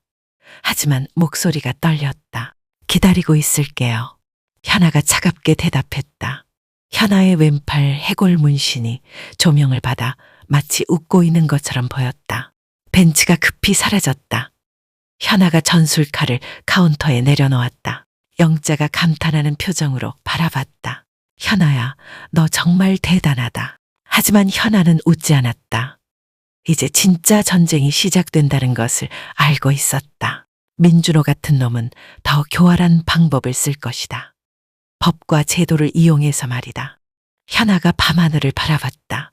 하지만 목소리가 떨렸다. 기다리고 있을게요. 현아가 차갑게 대답했다. 현아의 왼팔 해골 문신이 조명을 받아 마치 웃고 있는 것처럼 보였다. 벤츠가 급히 사라졌다. 현아가 전술칼을 카운터에 내려놓았다. 영자가 감탄하는 표정으로 바라봤다. 현아야, 너 정말 대단하다. 하지만 현아는 웃지 않았다. 이제 진짜 전쟁이 시작된다는 것을 알고 있었다. 민준호 같은 놈은 더 교활한 방법을 쓸 것이다. 법과 제도를 이용해서 말이다. 현아가 밤하늘을 바라봤다.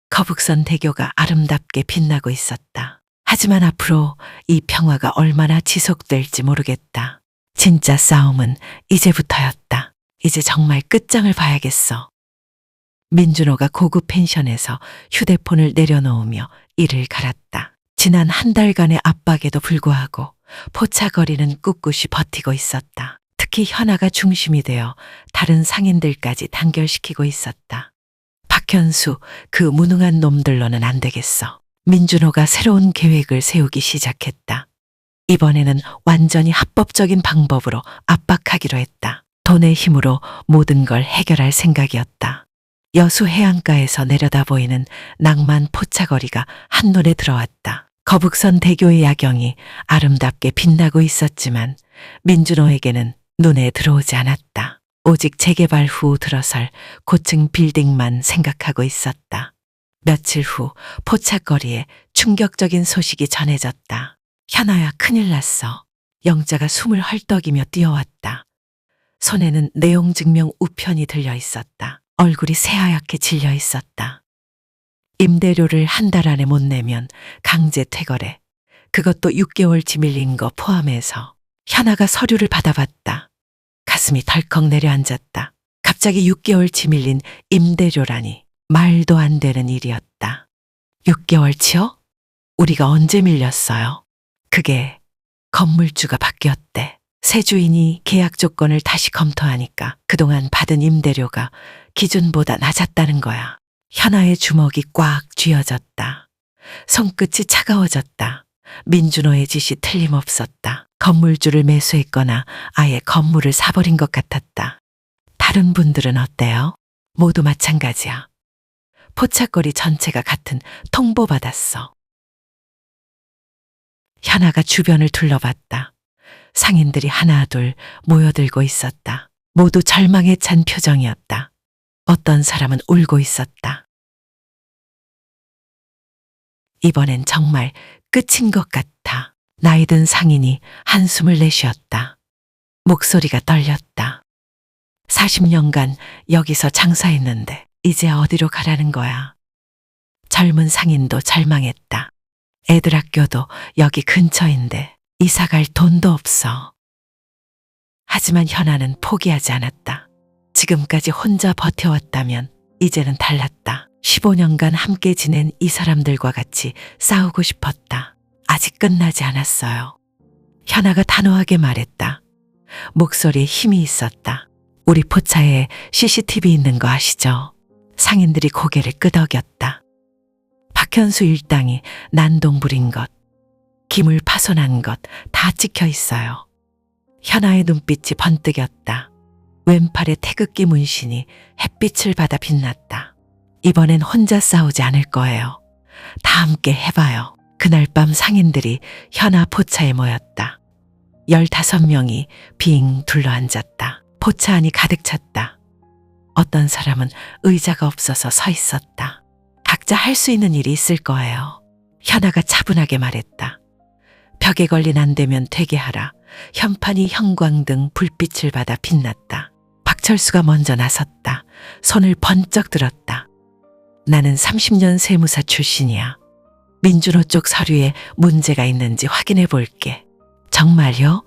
거북선 대교가 아름답게 빛나고 있었다. 하지만 앞으로 이 평화가 얼마나 지속될지 모르겠다. 진짜 싸움은 이제부터였다. 이제 정말 끝장을 봐야겠어. 민준호가 고급 펜션에서 휴대폰을 내려놓으며 이를 갈았다. 지난 한 달간의 압박에도 불구하고 포차거리는 꿋꿋이 버티고 있었다. 특히 현아가 중심이 되어 다른 상인들까지 단결시키고 있었다. 박현수, 그 무능한 놈들로는 안 되겠어. 민준호가 새로운 계획을 세우기 시작했다. 이번에는 완전히 합법적인 방법으로 압박하기로 했다. 돈의 힘으로 모든 걸 해결할 생각이었다. 여수 해안가에서 내려다 보이는 낭만 포차거리가 한눈에 들어왔다. 거북선 대교의 야경이 아름답게 빛나고 있었지만 민준호에게는 눈에 들어오지 않았다. 오직 재개발 후 들어설 고층 빌딩만 생각하고 있었다. 며칠 후 포차거리에 충격적인 소식이 전해졌다. 현아야, 큰일 났어. 영자가 숨을 헐떡이며 뛰어왔다. 손에는 내용 증명 우편이 들려 있었다. 얼굴이 새하얗게 질려 있었다. 임대료를 한 달 안에 못 내면 강제 퇴거래. 그것도 6개월치 밀린 거 포함해서. 현아가 서류를 받아봤다. 가슴이 덜컥 내려앉았다. 갑자기 6개월치 밀린 임대료라니. 말도 안 되는 일이었다. 6개월치요? 우리가 언제 밀렸어요? 그게 건물주가 바뀌었대. 새 주인이 계약 조건을 다시 검토하니까 그동안 받은 임대료가 기준보다 낮았다는 거야. 현아의 주먹이 꽉 쥐어졌다. 손끝이 차가워졌다. 민준호의 짓이 틀림없었다. 건물주를 매수했거나 아예 건물을 사버린 것 같았다. 다른 분들은 어때요? 모두 마찬가지야. 포차거리 전체가 같은 통보받았어. 현아가 주변을 둘러봤다. 상인들이 하나둘 모여들고 있었다. 모두 절망에 찬 표정이었다. 어떤 사람은 울고 있었다. 이번엔 정말 끝인 것 같아. 나이든 상인이 한숨을 내쉬었다. 목소리가 떨렸다. 40년간 여기서 장사했는데 이제 어디로 가라는 거야. 젊은 상인도 절망했다. 애들 학교도 여기 근처인데 이사갈 돈도 없어. 하지만 현아는 포기하지 않았다. 지금까지 혼자 버텨왔다면 이제는 달랐다. 15년간 함께 지낸 이 사람들과 같이 싸우고 싶었다. 아직 끝나지 않았어요. 현아가 단호하게 말했다. 목소리에 힘이 있었다. 우리 포차에 CCTV 있는 거 아시죠? 상인들이 고개를 끄덕였다. 박현수 일당이 난동 부린 것, 기물 파손한 것 다 찍혀 있어요. 현아의 눈빛이 번뜩였다. 왼팔에 태극기 문신이 햇빛을 받아 빛났다. 이번엔 혼자 싸우지 않을 거예요. 다 함께 해봐요. 그날 밤 상인들이 현아 포차에 모였다. 15명이 빙 둘러앉았다. 포차 안이 가득 찼다. 어떤 사람은 의자가 없어서 서 있었다. 각자 할 수 있는 일이 있을 거예요. 현아가 차분하게 말했다. 벽에 걸린 안 되면 되게 하라. 현판이 형광등 불빛을 받아 빛났다. 박철수가 먼저 나섰다. 손을 번쩍 들었다. 나는 30년 세무사 출신이야. 민준호 쪽 서류에 문제가 있는지 확인해 볼게. 정말요?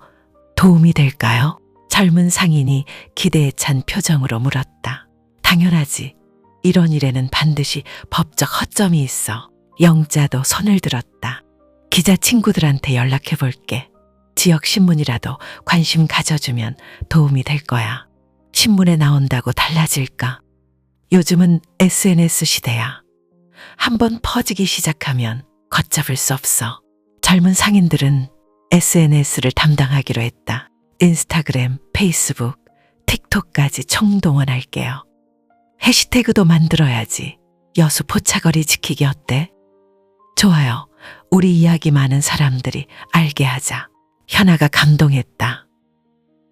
도움이 될까요? 젊은 상인이 기대에 찬 표정으로 물었다. 당연하지. 이런 일에는 반드시 법적 허점이 있어. 영자도 손을 들었다. 기자 친구들한테 연락해 볼게. 지역 신문이라도 관심 가져주면 도움이 될 거야. 신문에 나온다고 달라질까? 요즘은 SNS 시대야. 한번 퍼지기 시작하면 걷잡을 수 없어. 젊은 상인들은 SNS를 담당하기로 했다. 인스타그램, 페이스북, 틱톡까지 총동원할게요. 해시태그도 만들어야지. 여수 포차거리 지키기 어때? 좋아요. 우리 이야기 많은 사람들이 알게 하자. 현아가 감동했다.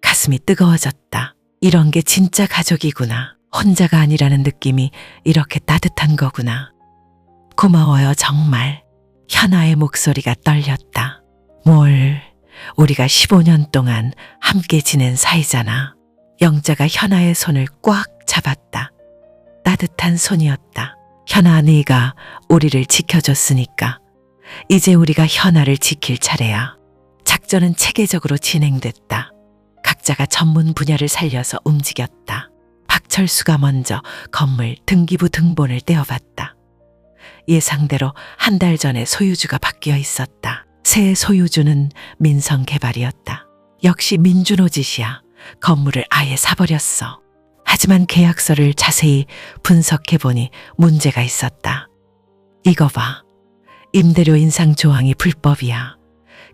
가슴이 뜨거워졌다. 이런 게 진짜 가족이구나. 혼자가 아니라는 느낌이 이렇게 따뜻한 거구나. 고마워요, 정말. 현아의 목소리가 떨렸다. 뭘, 우리가 15년 동안 함께 지낸 사이잖아. 영자가 현아의 손을 꽉 잡았다. 따뜻한 손이었다. 현아, 네가 우리를 지켜줬으니까 이제 우리가 현아를 지킬 차례야. 작전은 체계적으로 진행됐다. 각자가 전문 분야를 살려서 움직였다. 박철수가 먼저 건물 등기부 등본을 떼어봤다. 예상대로 한 달 전에 소유주가 바뀌어 있었다. 새 소유주는 민성개발이었다. 역시 민준호 짓이야. 건물을 아예 사버렸어. 하지만 계약서를 자세히 분석해보니 문제가 있었다. 이거 봐. 임대료 인상 조항이 불법이야.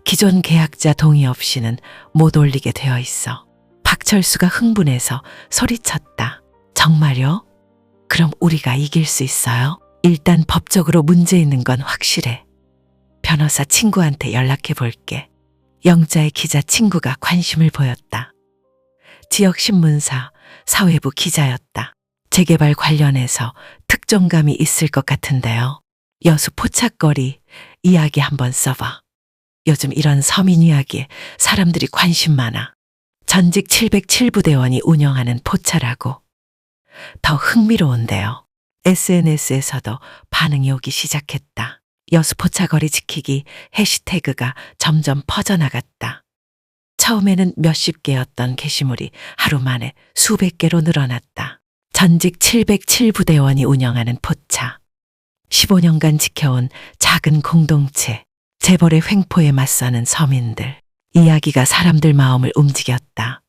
기존 계약자 동의 없이는 못 올리게 되어 있어. 박철수가 흥분해서 소리쳤다. 정말요? 그럼 우리가 이길 수 있어요? 일단 법적으로 문제 있는 건 확실해. 변호사 친구한테 연락해 볼게. 영자의 기자 친구가 관심을 보였다. 지역신문사 사회부 기자였다. 재개발 관련해서 특종감이 있을 것 같은데요. 여수 포착거리 이야기 한번 써봐. 요즘 이런 서민 이야기에 사람들이 관심 많아. 전직 707부대원이 운영하는 포차라고. 더 흥미로운데요. SNS에서도 반응이 오기 시작했다. 여수 포차거리 지키기 해시태그가 점점 퍼져나갔다. 처음에는 몇십 개였던 게시물이 하루 만에 수백 개로 늘어났다. 전직 707부대원이 운영하는 포차. 15년간 지켜온 작은 공동체. 재벌의 횡포에 맞서는 서민들. 이야기가 사람들 마음을 움직였다.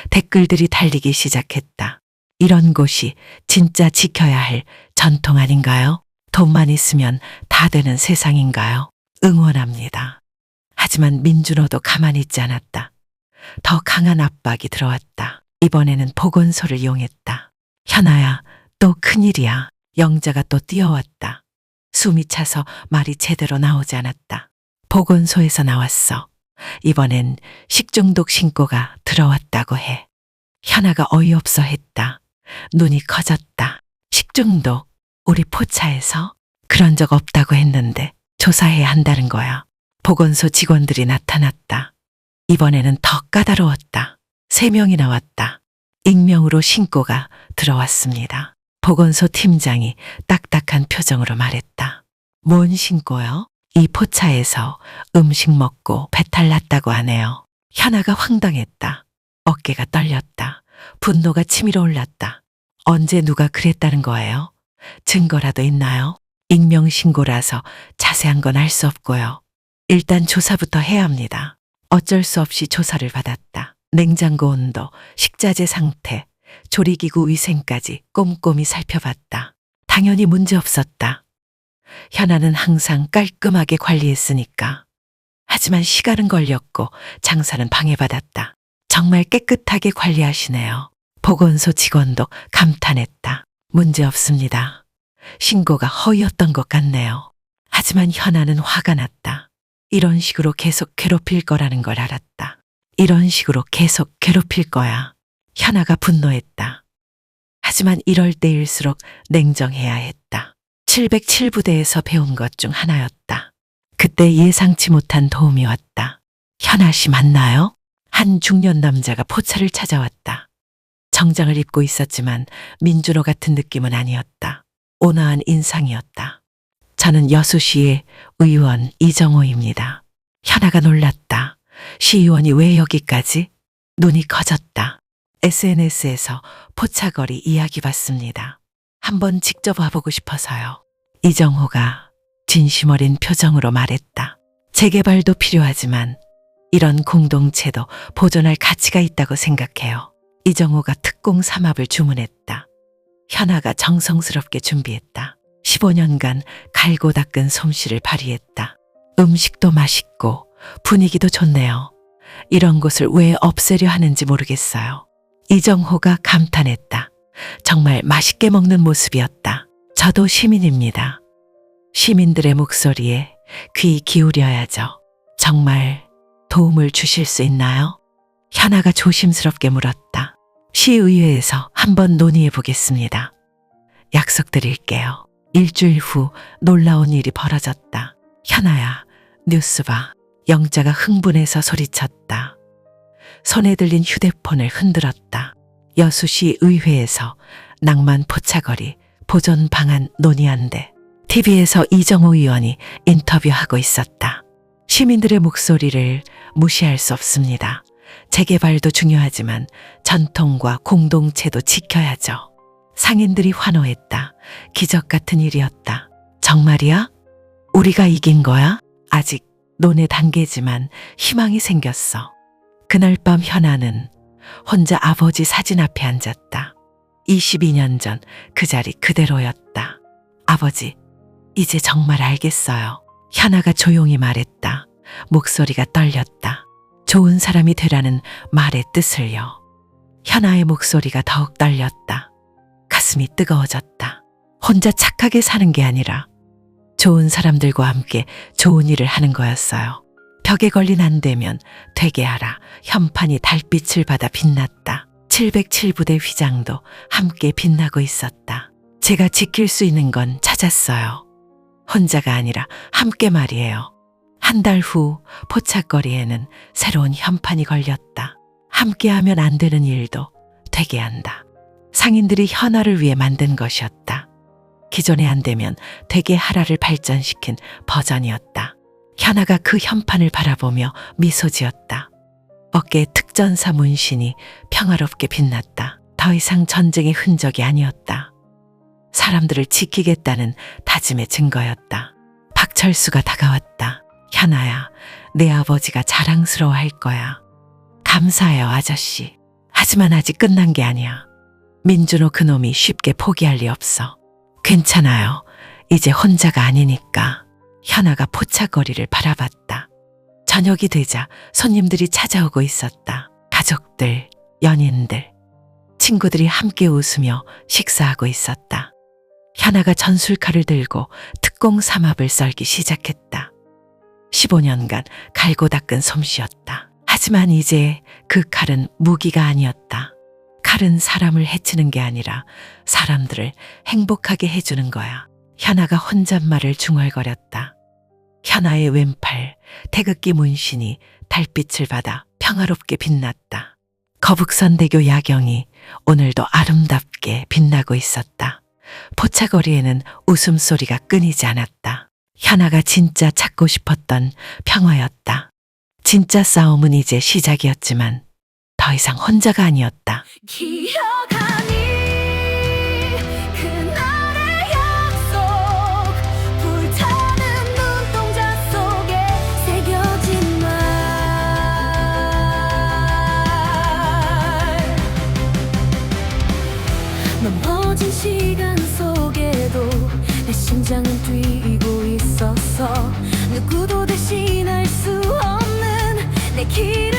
댓글들이 달리기 시작했다. 이런 곳이 진짜 지켜야 할 전통 아닌가요? 돈만 있으면 다 되는 세상인가요? 응원합니다. 하지만 민준호도 가만히 있지 않았다. 더 강한 압박이 들어왔다. 이번에는 보건소를 이용했다. 현아야, 또 큰일이야. 영자가 또 뛰어왔다. 숨이 차서 말이 제대로 나오지 않았다. 보건소에서 나왔어. 이번엔 식중독 신고가 들어왔다고 해. 현아가 어이없어 했다. 눈이 커졌다. 식중독? 우리 포차에서? 그런 적 없다고 했는데 조사해야 한다는 거야. 보건소 직원들이 나타났다. 이번에는 더 까다로웠다. 3명이 나왔다. 익명으로 신고가 들어왔습니다. 보건소 팀장이 딱딱한 표정으로 말했다. 뭔 신고요? 이 포차에서 음식 먹고 배탈 났다고 하네요. 현아가 황당했다. 어깨가 떨렸다. 분노가 치밀어 올랐다. 언제 누가 그랬다는 거예요? 증거라도 있나요? 익명 신고라서 자세한 건 알 수 없고요. 일단 조사부터 해야 합니다. 어쩔 수 없이 조사를 받았다. 냉장고 온도, 식자재 상태, 조리기구 위생까지 꼼꼼히 살펴봤다. 당연히 문제 없었다. 현아는 항상 깔끔하게 관리했으니까. 하지만 시간은 걸렸고 장사는 방해받았다. 정말 깨끗하게 관리하시네요. 보건소 직원도 감탄했다. 문제 없습니다. 신고가 허위였던 것 같네요. 하지만 현아는 화가 났다. 이런 식으로 계속 괴롭힐 거라는 걸 알았다. 이런 식으로 계속 괴롭힐 거야. 현아가 분노했다. 하지만 이럴 때일수록 냉정해야 했다. 707부대에서 배운 것 중 하나였다. 그때 예상치 못한 도움이 왔다. 현아 씨 맞나요? 한 중년 남자가 포차를 찾아왔다. 정장을 입고 있었지만 민준호 같은 느낌은 아니었다. 온화한 인상이었다. 저는 여수시의 의원 이정호입니다. 현아가 놀랐다. 시의원이 왜 여기까지? 눈이 커졌다. SNS에서 포차거리 이야기 봤습니다. 한번 직접 와보고 싶어서요. 이정호가 진심 어린 표정으로 말했다. 재개발도 필요하지만 이런 공동체도 보존할 가치가 있다고 생각해요. 이정호가 특공 삼합을 주문했다. 현아가 정성스럽게 준비했다. 15년간 갈고 닦은 솜씨를 발휘했다. 음식도 맛있고 분위기도 좋네요. 이런 곳을 왜 없애려 하는지 모르겠어요. 이정호가 감탄했다. 정말 맛있게 먹는 모습이었다. 저도 시민입니다. 시민들의 목소리에 귀 기울여야죠. 정말 도움을 주실 수 있나요? 현아가 조심스럽게 물었다. 시의회에서 한번 논의해 보겠습니다. 약속드릴게요. 일주일 후 놀라운 일이 벌어졌다. 현아야, 뉴스 봐. 영자가 흥분해서 소리쳤다. 손에 들린 휴대폰을 흔들었다. 여수시 의회에서 낭만 포차거리 보존 방안 논의한대. TV에서 이정호 의원이 인터뷰하고 있었다. 시민들의 목소리를 무시할 수 없습니다. 재개발도 중요하지만 전통과 공동체도 지켜야죠. 상인들이 환호했다. 기적 같은 일이었다. 정말이야? 우리가 이긴 거야? 아직 논의 단계지만 희망이 생겼어. 그날 밤 현아는 혼자 아버지 사진 앞에 앉았다. 22년 전 그 자리 그대로였다. 아버지, 이제 정말 알겠어요. 현아가 조용히 말했다. 목소리가 떨렸다. 좋은 사람이 되라는 말의 뜻을요. 현아의 목소리가 더욱 떨렸다. 가슴이 뜨거워졌다. 혼자 착하게 사는 게 아니라 좋은 사람들과 함께 좋은 일을 하는 거였어요. 벽에 걸린 안되면 되게 하라. 현판이 달빛을 받아 빛났다. 707부대 휘장도 함께 빛나고 있었다. 제가 지킬 수 있는 건 찾았어요. 혼자가 아니라 함께 말이에요. 한 달 후 포착거리에는 새로운 현판이 걸렸다. 함께하면 안 되는 일도 되게 한다. 상인들이 현아를 위해 만든 것이었다. 기존에 안 되면 되게 하라를 발전시킨 버전이었다. 현아가 그 현판을 바라보며 미소 지었다. 어깨에 특전사 문신이 평화롭게 빛났다. 더 이상 전쟁의 흔적이 아니었다. 사람들을 지키겠다는 다짐의 증거였다. 박철수가 다가왔다. 현아야, 내 아버지가 자랑스러워할 거야. 감사해요, 아저씨. 하지만 아직 끝난 게 아니야. 민준호 그놈이 쉽게 포기할 리 없어. 괜찮아요. 이제 혼자가 아니니까. 현아가 포차거리를 바라봤다. 저녁이 되자 손님들이 찾아오고 있었다. 가족들, 연인들, 친구들이 함께 웃으며 식사하고 있었다. 현아가 전술칼을 들고 특공 삼합을 썰기 시작했다. 15년간 갈고 닦은 솜씨였다. 하지만 이제 그 칼은 무기가 아니었다. 칼은 사람을 해치는 게 아니라 사람들을 행복하게 해주는 거야. 현아가 혼잣말을 중얼거렸다. 현아의 왼팔 태극기 문신이 달빛을 받아 평화롭게 빛났다. 거북선대교 야경이 오늘도 아름답게 빛나고 있었다. 포차거리에는 웃음소리가 끊이지 않았다. 현아가 진짜 찾고 싶었던 평화였다. 진짜 싸움은 이제 시작이었지만 더 이상 혼자가 아니었다. 기억하니 그날의 약속 불타는 눈동자 속에 새겨진 말 넘어진 시간 속에도 내 심장은 뛰고 있었어. 누구도 대신할 수 없는 내 길